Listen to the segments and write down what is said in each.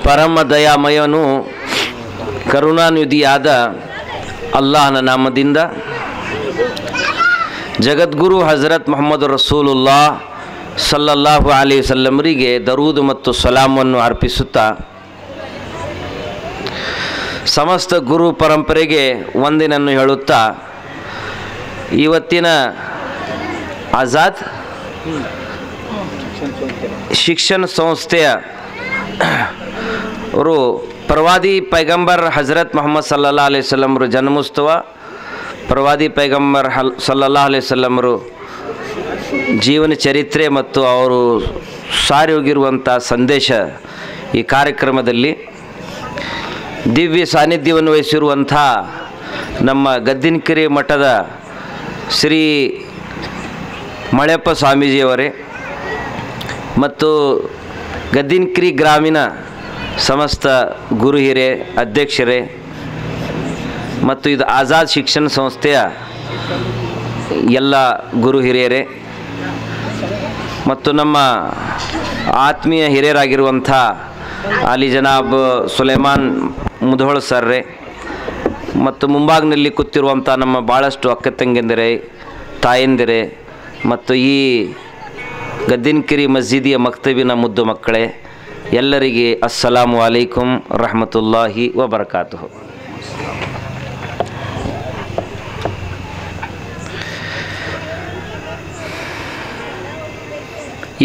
ಪರಮ ದಯಾಮಯನು ಕರುಣಾನಿಧಿಯಾದ ಅಲ್ಲಾಹನ ನಾಮದಿಂದ ಜಗದ್ಗುರು ಹಜರತ್ ಮೊಹಮ್ಮದ್ ರಸೂಲುಲ್ಲಾಹ ಸಲ್ಲಲ್ಲಾಹು ಅಲೈಹಿ ವಸಲ್ಲಮರಿಗೆ ದರೂದ್ ಮತ್ತು ಸಲಾಮನ್ನು ಅರ್ಪಿಸುತ್ತಾ ಸಮಸ್ತ ಗುರು ಪರಂಪರೆಗೆ ವಂದನೆಯನ್ನು ಹೇಳುತ್ತಾ ಇವತ್ತಿನ ಆಜಾದ್ ಶಿಕ್ಷಣ ಸಂಸ್ಥೆಯ ಅವರು ಪ್ರವಾದಿ ಪೈಗಂಬರ್ ಹಜರತ್ ಮೊಹಮ್ಮದ್ ಸಲ್ಲಲ್ಲಾಹು ಅಲೈಹಿ ವಸಲ್ಲಮರ ಜನ್ಮೋತ್ಸವ, ಪ್ರವಾದಿ ಪೈಗಂಬರ್ ಸಲ್ಲಲ್ಲಾಹು ಅಲೈಹಿ ವಸಲ್ಲಮರು ಜೀವನ ಚರಿತ್ರೆ ಮತ್ತು ಅವರು ಸಾರಿ ಹೋಗಿರುವಂಥ ಸಂದೇಶ ಈ ಕಾರ್ಯಕ್ರಮದಲ್ಲಿ ದಿವ್ಯ ಸಾನ್ನಿಧ್ಯವನ್ನು ವಹಿಸಿರುವಂಥ ನಮ್ಮ ಗದ್ದಿನಕೆರೆ ಮಠದ ಶ್ರೀ ಮಳೆಯಪ್ಪ ಸ್ವಾಮೀಜಿಯವರೇ ಮತ್ತು ಗದ್ದಿನಕೆರೆ ಗ್ರಾಮೀಣ ಸಮಸ್ತ ಗುರು ಹಿರಿಯ ಅಧ್ಯಕ್ಷರೇ ಮತ್ತು ಇದು ಆಜಾದ್ ಶಿಕ್ಷಣ ಸಂಸ್ಥೆಯ ಎಲ್ಲ ಗುರು ಹಿರಿಯರೇ ಮತ್ತು ನಮ್ಮ ಆತ್ಮೀಯ ಹಿರಿಯರಾಗಿರುವಂಥ ಅಲಿ ಜನಾಬ್ ಸುಲೇಮಾನ್ ಮುಧೋಳ್ ಸರ್ರೇ ಮತ್ತು ಮುಂಭಾಗನಲ್ಲಿ ಕೂತಿರುವಂಥ ನಮ್ಮ ಭಾಳಷ್ಟು ಅಕ್ಕ ತಂಗಿಯಂದಿರೇ, ತಾಯಂದಿರೇ ಮತ್ತು ಈ ಗದ್ದಿನಕೆರೆ ಮಸ್ಜಿದಿಯ ಮಕ್ತಬಿನ ಮುದ್ದು ಮಕ್ಕಳೇ, ಎಲ್ಲರಿಗೆ ಅಸ್ಸಲಾಮು ಅಲೈಕುಂ ರಹಮತುಲ್ಲಾಹಿ ವಬರಕಾತುಹು.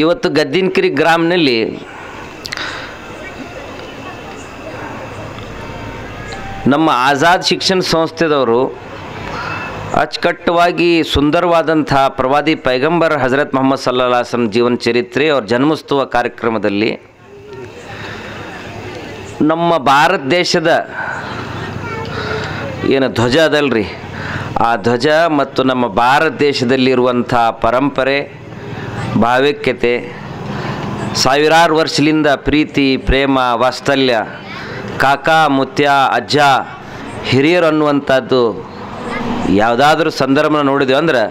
ಇವತ್ತು ಗದ್ದಿನಕೆರೆ ಗ್ರಾಮದಲ್ಲಿ ನಮ್ಮ ಆಜಾದ್ ಶಿಕ್ಷಣ ಸಂಸ್ಥೆದವರು ಅಚ್ಚುಕಟ್ಟವಾಗಿ ಸುಂದರವಾದಂಥ ಪ್ರವಾದಿ ಪೈಗಂಬರ್ ಹಜರತ್ ಮೊಹಮ್ಮದ್ ಸಲ್ಲಲ್ಲಾಹು ಅಲೈಹಿ ವಸಲ್ಲಂ ಜೀವನ ಚರಿತ್ರೆ ಅವ್ರ ಜನ್ಮೋತ್ಸವ ಕಾರ್ಯಕ್ರಮದಲ್ಲಿ ನಮ್ಮ ಭಾರತ ದೇಶದ ಏನು ಧ್ವಜ ಅದಲ್ರಿ, ಆ ಧ್ವಜ ಮತ್ತು ನಮ್ಮ ಭಾರತ ದೇಶದಲ್ಲಿರುವಂಥ ಪರಂಪರೆ, ಭಾವೈಕ್ಯತೆ, ಸಾವಿರಾರು ವರ್ಷದಿಂದ ಪ್ರೀತಿ, ಪ್ರೇಮ, ವಾತ್ಸಲ್ಯ, ಕಾಕ, ಮುತ್ಯ, ಅಜ್ಜ, ಹಿರಿಯರು ಅನ್ನುವಂಥದ್ದು ಯಾವುದಾದ್ರೂ ಸಂದರ್ಭನ ನೋಡಿದೆವು ಅಂದ್ರೆ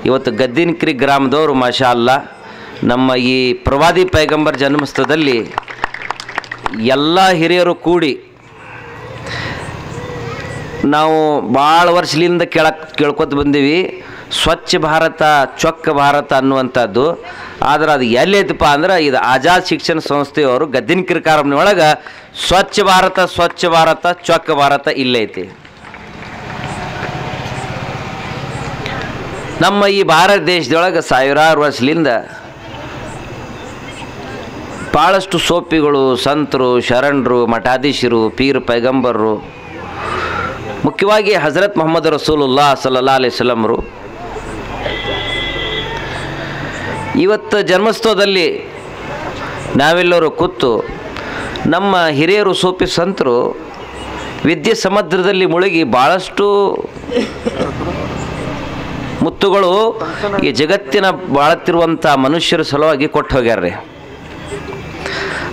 ಇವತ್ತು ಗದ್ದಿನಕೆರೆ ಗ್ರಾಮದವರು ಮಾಷಾ ಅಲ್ಲಾ ನಮ್ಮ ಈ ಪ್ರವಾದಿ ಪೈಗಂಬರ್ ಜನ್ಮಸ್ಥಳದಲ್ಲಿ ಎಲ್ಲ ಹಿರಿಯರು ಕೂಡಿ ನಾವು ಭಾಳ ವರ್ಷದಿಂದ ಕೇಳ್ಕೊತ ಬಂದೀವಿ ಸ್ವಚ್ಛ ಭಾರತ ಚೊಕ್ಕ ಭಾರತ ಅನ್ನುವಂಥದ್ದು. ಆದ್ರೆ ಅದು ಎಲ್ಲೈತಪ್ಪ ಅಂದ್ರೆ ಇದು ಆಜಾದ್ ಶಿಕ್ಷಣ ಸಂಸ್ಥೆಯವರು ಗದ್ದಿನಕೆರೆ ಕಾರ್ಯಕ್ರಮದೊಳಗೆ ಸ್ವಚ್ಛ ಭಾರತ ಚೊಕ್ಕ ಭಾರತ ಇಲ್ಲೈತಿ. ನಮ್ಮ ಈ ಭಾರತ ದೇಶದೊಳಗೆ ಸಾವಿರಾರು ವರ್ಷದಿಂದ ಭಾಳಷ್ಟು ಸೋಪಿಗಳು, ಸಂತರು, ಶರಣರು, ಮಠಾಧೀಶರು, ಪೀರ್ ಪೈಗಂಬರರು, ಮುಖ್ಯವಾಗಿ ಹಜರತ್ ಮೊಹಮ್ಮದ್ ರಸೂಲುಲ್ಲಾಹ ಸಲ್ಲಲ್ಲಾಹು ಅಲೈಹಿ ವಸಲ್ಲಮರು ಇವತ್ತು ಜನ್ಮೋತ್ಸವದಲ್ಲಿ ನಾವೆಲ್ಲರೂ ಕೂತು ನಮ್ಮ ಹಿರಿಯರು ಸೂಫಿ ಸಂತರು ವಿದ್ಯೆ ಸಮುದ್ರದಲ್ಲಿ ಮುಳುಗಿ ಭಾಳಷ್ಟು ಮುತ್ತುಗಳು ಈ ಜಗತ್ತಿನ ಬಾಳುತ್ತಿರುವಂಥ ಮನುಷ್ಯರ ಸಲುವಾಗಿ ಕೊಟ್ಟು ಹೋಗ್ಯಾರ್ರಿ.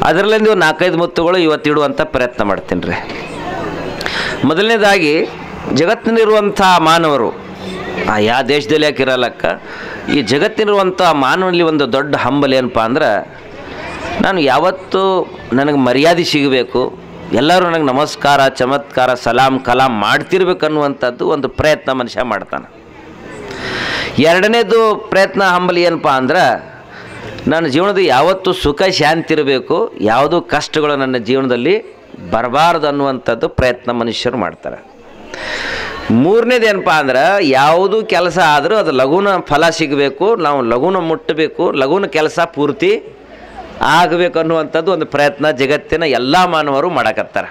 ಅದರಲ್ಲಿ ನೀವು 4-5 ಮುತ್ತುಗಳು ಇವತ್ತು ಇಡುವಂಥ ಪ್ರಯತ್ನ ಮಾಡ್ತೀನಿ ರೀ. ಮೊದಲನೇದಾಗಿ ಜಗತ್ತಿನಲ್ಲಿರುವಂಥ ಮಾನವರು ಯಾವ ದೇಶದಲ್ಲಿ ಯಾಕೆ ಇರಲ್ಲಕ್ಕ, ಈ ಜಗತ್ತಿನಿರುವಂಥ ಮಾನವನಲ್ಲಿ ಒಂದು ದೊಡ್ಡ ಹಂಬಲ ಏನಪ್ಪ ಅಂದ್ರೆ ನಾನು ಯಾವತ್ತೂ ನನಗೆ ಮರ್ಯಾದೆ ಸಿಗಬೇಕು, ಎಲ್ಲರೂ ನನಗೆ ನಮಸ್ಕಾರ, ಚಮತ್ಕಾರ, ಸಲಾಂ, ಕಲಾಂ ಮಾಡ್ತಿರ್ಬೇಕು ಅನ್ನುವಂಥದ್ದು ಒಂದು ಪ್ರಯತ್ನ ಮನುಷ್ಯ ಮಾಡ್ತಾನೆ. ಎರಡನೇದು ಪ್ರಯತ್ನ ಹಂಬಲ ಏನಪ್ಪ ಅಂದ್ರೆ ನನ್ನ ಜೀವನದ ಯಾವತ್ತೂ ಸುಖ ಶಾಂತಿ ಇರಬೇಕು, ಯಾವುದೂ ಕಷ್ಟಗಳು ನನ್ನ ಜೀವನದಲ್ಲಿ ಬರಬಾರ್ದು ಅನ್ನುವಂಥದ್ದು ಪ್ರಯತ್ನ ಮನುಷ್ಯರು ಮಾಡ್ತಾರೆ. ಮೂರನೇದು ಏನಪ್ಪ ಅಂದ್ರೆ ಯಾವುದೂ ಕೆಲಸ ಆದರೂ ಅದು ಲಘುನ ಫಲ ಸಿಗಬೇಕು, ನಾವು ಲಘುನ ಮುಟ್ಟಬೇಕು, ಲಘುನ ಕೆಲಸ ಪೂರ್ತಿ ಆಗಬೇಕು ಅನ್ನುವಂಥದ್ದು ಒಂದು ಪ್ರಯತ್ನ ಜಗತ್ತಿನ ಎಲ್ಲ ಮಾನವರು ಮಾಡಕತ್ತಾರೆ.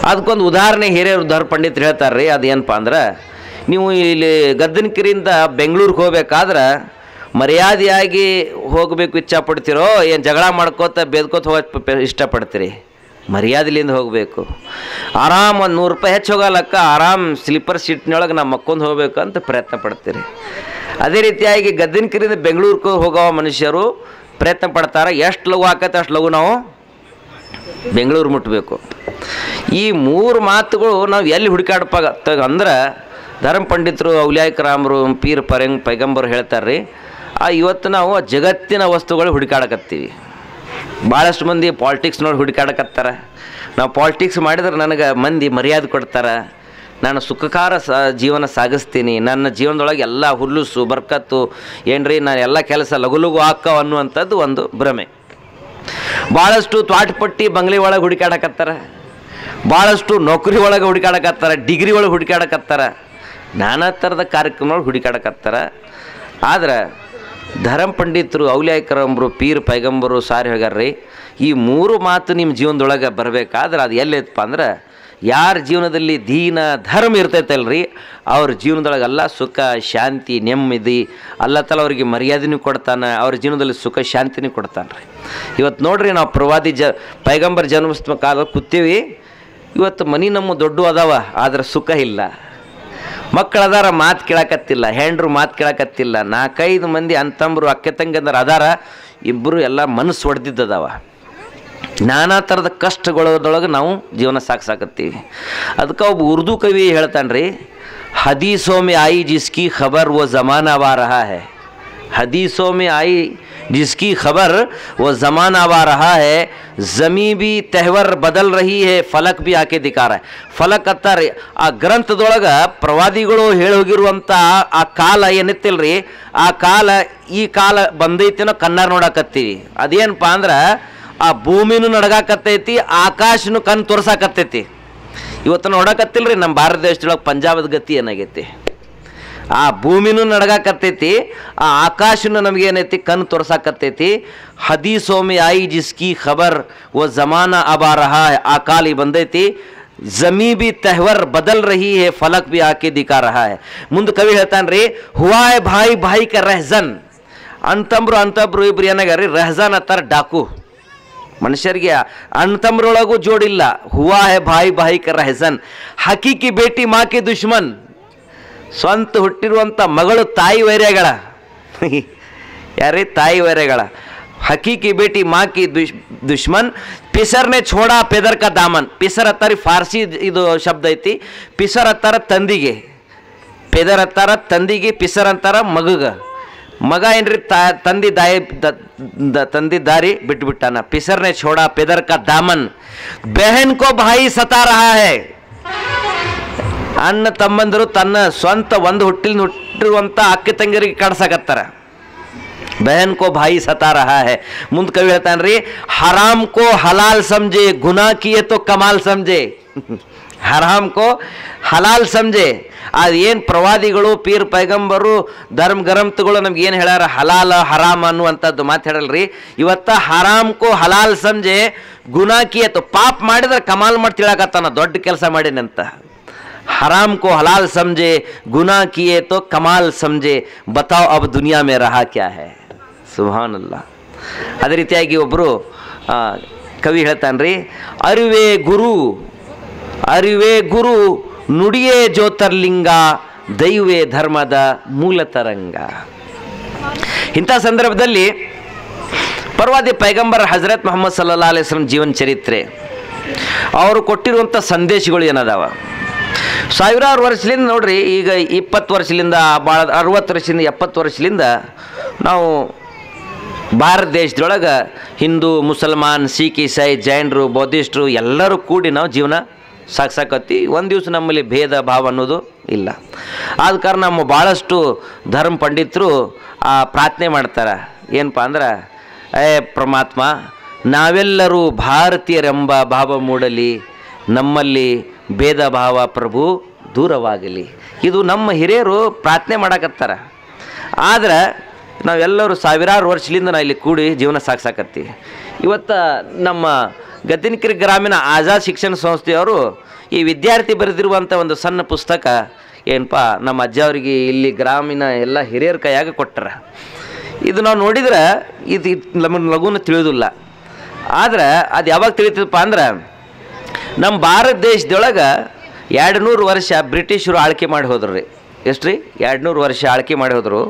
ಅದಕ್ಕೊಂದು ಉದಾಹರಣೆ ಹಿರಿಯರು ಧರ್ ಪಂಡಿತರು ಹೇಳ್ತಾರೆ ರೀ. ಅದೇನಪ್ಪ ಅಂದ್ರೆ ನೀವು ಇಲ್ಲಿ ಗದ್ದಿನಕೆರೆಯಿಂದ ಬೆಂಗಳೂರಿಗೆ ಹೋಗ್ಬೇಕಾದ್ರೆ ಮರ್ಯಾದೆಯಾಗಿ ಹೋಗಬೇಕು ಇಚ್ಛಾಪಡ್ತೀರೋ, ಏನು ಜಗಳ ಮಾಡ್ಕೋತ ಬೇದ್ಕೋತ ಹೋಗೋಕ್ಕೆ ಇಷ್ಟಪಡ್ತೀರಿ? ಮರ್ಯಾದೆಲಿಂದ ಹೋಗಬೇಕು. ಆರಾಮ್ ಒಂದು 100 ರೂಪಾಯಿ ಹೆಚ್ಚು ಹೋಗಲಕ್ಕ ಆರಾಮ್ ಸ್ಲೀಪರ್ ಸೀಟ್ನೊಳಗೆ ನಾವು ಮಕ್ಕೊಂಡು ಹೋಗ್ಬೇಕು ಅಂತ ಪ್ರಯತ್ನ ಪಡ್ತೀರಿ. ಅದೇ ರೀತಿಯಾಗಿ ಗದ್ದಿನಕೆರೆಯಿಂದ ಬೆಂಗಳೂರಿಗೆ ಹೋಗೋ ಮನುಷ್ಯರು ಪ್ರಯತ್ನ ಪಡ್ತಾರೆ, ಎಷ್ಟು ಲಘು ಆಕತ್ತೆ ಅಷ್ಟು ಲಘು ನಾವು ಬೆಂಗಳೂರು ಮುಟ್ಟಬೇಕು. ಈ 3 ಮಾತುಗಳು ನಾವು ಎಲ್ಲಿ ಹುಡುಕಾಡಪ್ಪ ಅಂದ್ರೆ ಧರ್ಮ ಪಂಡಿತರು, ಔಲಿಯಾಯಿಕರಾಮರು, ಪೀರ್ ಪೈಗಂಬರು ಹೇಳ್ತಾರೆ ರೀ. ಇವತ್ತು ನಾವು ಜಗತ್ತಿನ ವಸ್ತುಗಳು ಹುಡುಕಾಡಕತ್ತೀವಿ. ಭಾಳಷ್ಟು ಮಂದಿ ಪಾಲಿಟಿಕ್ಸ್ ನೋಡಿ ಹುಡುಕಾಡಕತ್ತಾರೆ. ನಾವು ಪಾಲಿಟಿಕ್ಸ್ ಮಾಡಿದ್ರೆ ನನಗೆ ಮಂದಿ ಮರ್ಯಾದೆ ಕೊಡ್ತಾರೆ, ನಾನು ಸುಖಕಾರ ಜೀವನ ಸಾಗಿಸ್ತೀನಿ, ನನ್ನ ಜೀವನದೊಳಗೆ ಎಲ್ಲ ಹುಲ್ಲುಸು ಬರ್ಕತ್ತು ಏನ್ರಿ ನಾನು ಎಲ್ಲ ಕೆಲಸ ಲಘು ಲಘು ಹಾಕೋ ಅನ್ನುವಂಥದ್ದು ಒಂದು ಭ್ರಮೆ. ಭಾಳಷ್ಟು ತ್ವಾಟಪಟ್ಟಿ ಬಂಗ್ಲೆ ಒಳಗೆ ಹುಡುಕಾಡಕತ್ತಾರೆ, ಭಾಳಷ್ಟು ನೌಕರಿ ಒಳಗೆ ಹುಡುಕಾಡಕತ್ತಾರೆ, ಡಿಗ್ರಿ ಒಳಗೆ ಹುಡುಕಾಡಕತ್ತಾರೆ, ನಾನಾ ಥರದ ಕಾರ್ಯಕ್ರಮಗಳು ಹುಡುಕಾಡಕತ್ತಾರೆ. ಆದ್ರೆ ಧರ್ಮ ಪಂಡಿತರು, ಔಲಿಯಾಕರಂಬರು, ಪೀರ್ ಪೈಗಂಬರು ಸಾರಿ ಹೋಗ್ಯಾರ್ರಿ, ಈ ಮೂರು ಮಾತು ನಿಮ್ಮ ಜೀವನದೊಳಗೆ ಬರಬೇಕಾದ್ರೆ ಅದು ಎಲ್ಲೈತಪ್ಪ ಅಂದ್ರೆ ಯಾರ ಜೀವನದಲ್ಲಿ ದೀನ ಧರ್ಮ ಇರ್ತೈತಲ್ರಿ ಅವ್ರ ಜೀವನದೊಳಗೆಲ್ಲ ಸುಖ ಶಾಂತಿ ನೆಮ್ಮದಿ ಅಲ್ಲ ತಲ ಅವ್ರಿಗೆ ಮರ್ಯಾದೆನೂ ಕೊಡ್ತಾನೆ, ಅವ್ರ ಜೀವನದಲ್ಲಿ ಸುಖ ಶಾಂತಿನೂ ಕೊಡ್ತಾನೆ ರೀ. ಇವತ್ತು ನೋಡ್ರಿ ನಾವು ಪ್ರವಾದಿ ಪೈಗಂಬರ್ ಜನ್ಮೋತ್ಸವ ಕಾಲ ಕೂತೀವಿ, ಇವತ್ತು ಮನೆ ನಮ್ಮ ದೊಡ್ಡ ಅದಾವ ಆದ್ರೆ ಸುಖ ಇಲ್ಲ, ಮಕ್ಕಳದಾರ ಮಾತು ಕೇಳಕತ್ತಿಲ್ಲ, ಹೆಂಡ್ರು ಮಾತು ಕೇಳಕತ್ತಿಲ್ಲ, 4-5 ಮಂದಿ ಅಂತಂಬರು ಅಕ್ಕೆ ತಂಗಂದ್ರೆ ಅದಾರ, ಇಬ್ಬರು ಎಲ್ಲ ಮನಸ್ಸು ಹೊಡೆದಿದ್ದದಾವ, ನಾನಾ ಥರದ ಕಷ್ಟಗಳದೊಳಗೆ ನಾವು ಜೀವನ ಸಾಗಿಸಾಕತ್ತೀವಿ. ಅದಕ್ಕೆ ಒಬ್ಬ ಉರ್ದು ಕವಿ ಹೇಳ್ತಾನೆ ರೀ, ಹದೀಸೋ ಮೇ ಆಯಿ ಜಿಸ್ಕಿ ಖಬರ್ वो ज़माना आ रहा है, हदीसों में आई जिसकी खबर वो ज़माना आ रहा है, ज़मीं भी तहवर बदल रही है, ಫಲಕ್ भी ಆಕೆ ದಿಖಾ ರहा है. ಫಲಕ್ ಅತ್ತಾರೆ ಆ ಗ್ರಂಥದೊಳಗೆ ಪ್ರವಾದಿಗಳು ಹೇಳೋಗಿರುವಂಥ ಆ ಕಾಲ ಏನಿತ್ತಿಲ್ರಿ, ಆ ಕಾಲ ಈ ಕಾಲ ಬಂದೈತಿನೋ ಕಣ್ಣಾರ ನೋಡಾಕತ್ತೀವಿ. ಅದೇನಪ್ಪ ಅಂದ್ರೆ ಆ ಭೂಮಿನೂ ನಡಗಾಕತ್ತೈತಿ, ಆಕಾಶನೂ ಕಣ್ಣು ತೋರ್ಸಾಕತ್ತೈತಿ. ಇವತ್ತು ನೋಡಕತ್ತಿಲ್ರಿ ನಮ್ಮ ಭಾರತ ದೇಶದೊಳಗೆ ಪಂಜಾಬದ ಗತಿ ಏನಾಗೈತಿ, ಆ ಭೂಮಿನೂ ನಡಗಾಕತ್ತೈತಿ, ಆ ಆಕಾಶನೂ ನಮಗೇನೈತಿ ಕಣ್ಣು ತೋರ್ಸಾಕತ್ತೈತಿ. ಹದೀಸೋ ಮೇ ಆಯಿ ಜಿಸ್ಕಿ ಖಬರ್ वो ज़माना अब आ रहा है, ಆ ಕಾಲ ಬಂದೈತಿ, ज़मीं भी तहवर बदल रही है, फलक भी आके दिखा रहा है. ಮುಂದೆ ಕವಿ ಹೇಳ್ತಾನ್ರಿ, हुआ है भाई भाई का रहज़न, ಅಂತಂಬ್ರು ಇಬ್ರು ಏನಾಗ್ಯಾರಿ ರಹಜನ್ ಅತ್ತಾರ ಡಾಕು. ಮನುಷ್ಯರಿಗೆ ಅಣ್ತಂಬ್ರೊಳಗೂ ಜೋಡಿಲ್ಲ. ಹುವಾ ಹೇ ಭಾಯಿ ಭಾಯಿ ಕ ರಹಜನ್, ಹಕೀಕಿ ಬೇಟಿ ಮಾಕಿ ದುಶ್ಮನ್, ಸ್ವಂತ ಹುಟ್ಟಿರುವಂಥ ಮಗಳು ತಾಯಿ ವೈರ್ಯಗಳ, ಯಾರೇ ತಾಯಿ ವೈರ್ಯಗಳ. ಹಕೀಕಿ ಬೇಟಿ ಮಾಕಿ ದುಶ್ಮನ್, ಪಿಸರ್ನೆ ಛೋಡಾ ಪೆದರ್ ಕ ದಾಮನ್. ಪಿಸರ್ ಹತ್ತಾರಿ ಫಾರ್ಸಿ ಇದು ಶಬ್ದ ಐತಿ. ಪಿಸರ್ ಹತ್ತಾರ ತಂದಿಗೆ, ಪೆದರ್ ಹತ್ತಾರ ತಂದಿಗೆ, ಪಿಸರ್ ಅಂತಾರ ಮಗಗ. ಮಗ ಏನ್ರಿ ತಂದಿ ದಾರಿ ಬಿಟ್ಬಿಟ್ಟಾನ. ಪಿಸರ್ನೆ ಛೋಡಾ ಪೆದರ್ ಕಾ ದಾಮನ್, ಬೆಹನ್ ಕೋ ಭಾಯಿ ಸತಾ ರಹಾ ಹೈ. ಅಣ್ಣ ತಮ್ಮಂದರು ತನ್ನ ಸ್ವಂತ ಒಂದು ಹುಟ್ಟಿರುವಂಥ ಅಕ್ಕ ತಂಗಿರಿಗೆ ಕಾಡ್ಸಾಕತ್ತಾರ. ಬೆಹನ್ ಕೋ ಭಾಯಿ ಸತಾ ರಹಾ ಹೈ. ಮುಂದೆ ಕವಿ ಹೇಳ್ತಾನ್ರಿ, ಹರಾಮ್ ಕೋ ಹಲಾಲ್ ಸಮझे, ಗುನಾ ಕಿಯೆ ತೋ ಕಮಾಲ್ ಸಮझे. ಹರಾಮ್ ಕೋ ಹಲಾಲ್ ಸಮझे. ಅದೇನು ಪ್ರವಾದಿಗಳು ಪೀರ್ ಪೈಗಂಬರು ಧರ್ಮ ಗ್ರಂಥಗಳು ನಮ್ಗೆ ಏನು ಹೇಳ್ಯಾರ, ಹಲಾಲ ಹರಾಮ್ ಅನ್ನುವಂಥದ್ದು ಮಾತು ಹೇಳಲ್ರಿ. ಇವತ್ತ ಹರಾಮ್ ಕೋ ಹಲಾಲ್ ಸಮझे, ಗುನಾ ಕಿಯೆ ತೋ, ಪಾಪ ಮಾಡಿದ್ರೆ ಕಮಾಲ್ ಮಾಡಿ ತಿಳಕತ್ತಾನ, ದೊಡ್ಡ ಕೆಲಸ ಮಾಡಿನಂತ. ಹರಾಮ್ ಕೋ ಹಲಾಲ್ ಸಮझे, ಗುನಾ ಕಿಯೆ ತೋ ಕಮಾಲ್ ಸಮझे, ಬತಾವ್ ಅಬ್ ದುನಿಯಾ ಮೇ ರಹಾ ಕ್ಯಾ ಹೈ. ಸುಬ್ಹಾನಲ್ಲಾ. ಅದೇ ರೀತಿಯಾಗಿ ಒಬ್ಬರು ಕವಿ ಹೇಳ್ತಾನ್ರಿ, ಅರಿವೇ ಗುರು ಅರಿವೇ ಗುರು, ನುಡಿಯೇ ಜ್ಯೋತಿರ್ಲಿಂಗ, ದೈವೇ ಧರ್ಮದ ಮೂಲ ತರಂಗ. ಇಂಥ ಸಂದರ್ಭದಲ್ಲಿ ಪ್ರವಾದಿ ಪೈಗಂಬರ್ ಹಜರತ್ ಮೊಹಮ್ಮದ್ ಸಲ್ಲಲ್ಲಾಹು ಅಲೈಹಿ ವಸಲ್ಲಂ ಜೀವನ ಚರಿತ್ರೆ, ಅವರು ಕೊಟ್ಟಿರುವಂಥ ಸಂದೇಶಗಳು ಏನದಾವ, ಸಾವಿರಾರು ವರ್ಷದಿಂದ ನೋಡ್ರಿ, ಈಗ 20 ವರ್ಷದಿಂದ ಭಾಳ 60 ವರ್ಷದಿಂದ 70 ವರ್ಷದಿಂದ ನಾವು ಭಾರತ ದೇಶದೊಳಗೆ ಹಿಂದೂ ಮುಸಲ್ಮಾನ್ ಸಿಖ್ ಇಸಾಯಿ ಜೈನರು ಬೌದ್ಧಿಸ್ಟರು ಎಲ್ಲರೂ ಕೂಡಿ ನಾವು ಜೀವನ ಸಾಕ್ಸಾಕತ್ತಿ. ಒಂದು ದಿವಸ ನಮ್ಮಲ್ಲಿ ಭೇದ ಭಾವ ಅನ್ನೋದು ಇಲ್ಲ. ಆದ ಕಾರಣ ನಮ್ಮ ಭಾಳಷ್ಟು ಧರ್ಮ ಪಂಡಿತರು ಪ್ರಾರ್ಥನೆ ಮಾಡ್ತಾರೆ, ಏನಪ್ಪ ಅಂದ್ರೆ, ಪರಮಾತ್ಮ ನಾವೆಲ್ಲರೂ ಭಾರತೀಯರೆಂಬ ಭಾವ ಮೂಡಲಿ, ನಮ್ಮಲ್ಲಿ ಭೇದ ಭಾವ ಪ್ರಭು ದೂರವಾಗಲಿ. ಇದು ನಮ್ಮ ಹಿರಿಯರು ಪ್ರಾರ್ಥನೆ ಮಾಡಕತ್ತಾರ. ಆದ್ರೆ ನಾವೆಲ್ಲರೂ ಸಾವಿರಾರು ವರ್ಷದಿಂದ ನಾವು ಇಲ್ಲಿ ಕೂಡಿ ಜೀವನ ಸಾಕ್ಸಾಕತ್ತೀವಿ. ಇವತ್ತು ನಮ್ಮ ಗದ್ದಿನಕೆರೆ ಗ್ರಾಮೀಣ ಆಜಾದ್ ಶಿಕ್ಷಣ ಸಂಸ್ಥೆಯವರು ಈ ವಿದ್ಯಾರ್ಥಿ ಬರೆದಿರುವಂಥ ಒಂದು ಸಣ್ಣ ಪುಸ್ತಕ ಏನಪ್ಪ ನಮ್ಮ ಅಜ್ಜ ಅವರಿಗೆ ಇಲ್ಲಿ ಗ್ರಾಮೀಣ ಎಲ್ಲ ಹಿರಿಯರ ಕೈಯಾಗ ಕೊಟ್ಟರ. ಇದು ನಾವು ನೋಡಿದ್ರೆ ಇದು ನಮಗೆ ಲಘುನ ತಿಳಿಯೋದಿಲ್ಲ. ಆದ್ರೆ ಅದು ಯಾವಾಗ ತಿಳಿತದಪ್ಪ ಅಂದ್ರೆ, ನಮ್ಮ ಭಾರತ ದೇಶದೊಳಗೆ 200 ವರ್ಷ ಬ್ರಿಟಿಷರು ಆಳ್ಕೆ ಮಾಡಿ ಹೋದ್ರು ರೀ. ಎಷ್ಟು ರೀ? 200 ವರ್ಷ ಆಳ್ಕೆ ಮಾಡಿ ಹೋದರು.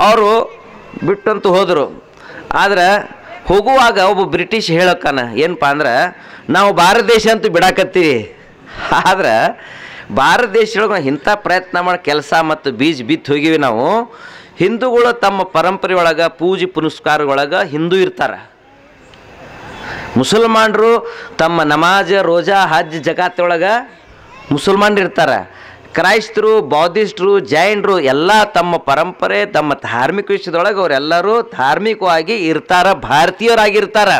ಅವರು ಬಿಟ್ಟಂತೂ ಹೋದರು. ಆದ್ರೆ ಹೋಗುವಾಗ ಒಬ್ಬ ಬ್ರಿಟಿಷ್ ಹೇಳೋಕ್ಕನ ಏನಪ್ಪ ಅಂದ್ರೆ, ನಾವು ಭಾರತ ದೇಶ ಅಂತೂ ಬಿಡಾಕತ್ತೀವಿ, ಆದ್ರೆ ಭಾರತ ದೇಶದೊಳಗೆ ಇಂಥ ಪ್ರಯತ್ನ ಮಾಡಿ ಕೆಲಸ ಮತ್ತು ಬೀಜ ಬಿತ್ತು ಹೋಗಿವಿ ನಾವು. ಹಿಂದೂಗಳು ತಮ್ಮ ಪರಂಪರೆ ಒಳಗೆ ಪೂಜೆ ಪುನಸ್ಕಾರಗಳೊಳಗೆ ಹಿಂದೂ ಇರ್ತಾರೆ. ಮುಸಲ್ಮಾನರು ತಮ್ಮ ನಮಾಜ್ ರೋಜಾ ಹಜ್ ಜಕಾತೊಳಗೆ ಮುಸಲ್ಮಾನರು ಇರ್ತಾರೆ. ಕ್ರೈಸ್ತರು, ಬೌದ್ಧಿಸ್ಟರು, ಜೈನರು ಎಲ್ಲ ತಮ್ಮ ಪರಂಪರೆ, ತಮ್ಮ ಧಾರ್ಮಿಕ ವಿಷಯದೊಳಗೆ ಅವರೆಲ್ಲರೂ ಧಾರ್ಮಿಕವಾಗಿ ಇರ್ತಾರೆ, ಭಾರತೀಯರಾಗಿರ್ತಾರೆ.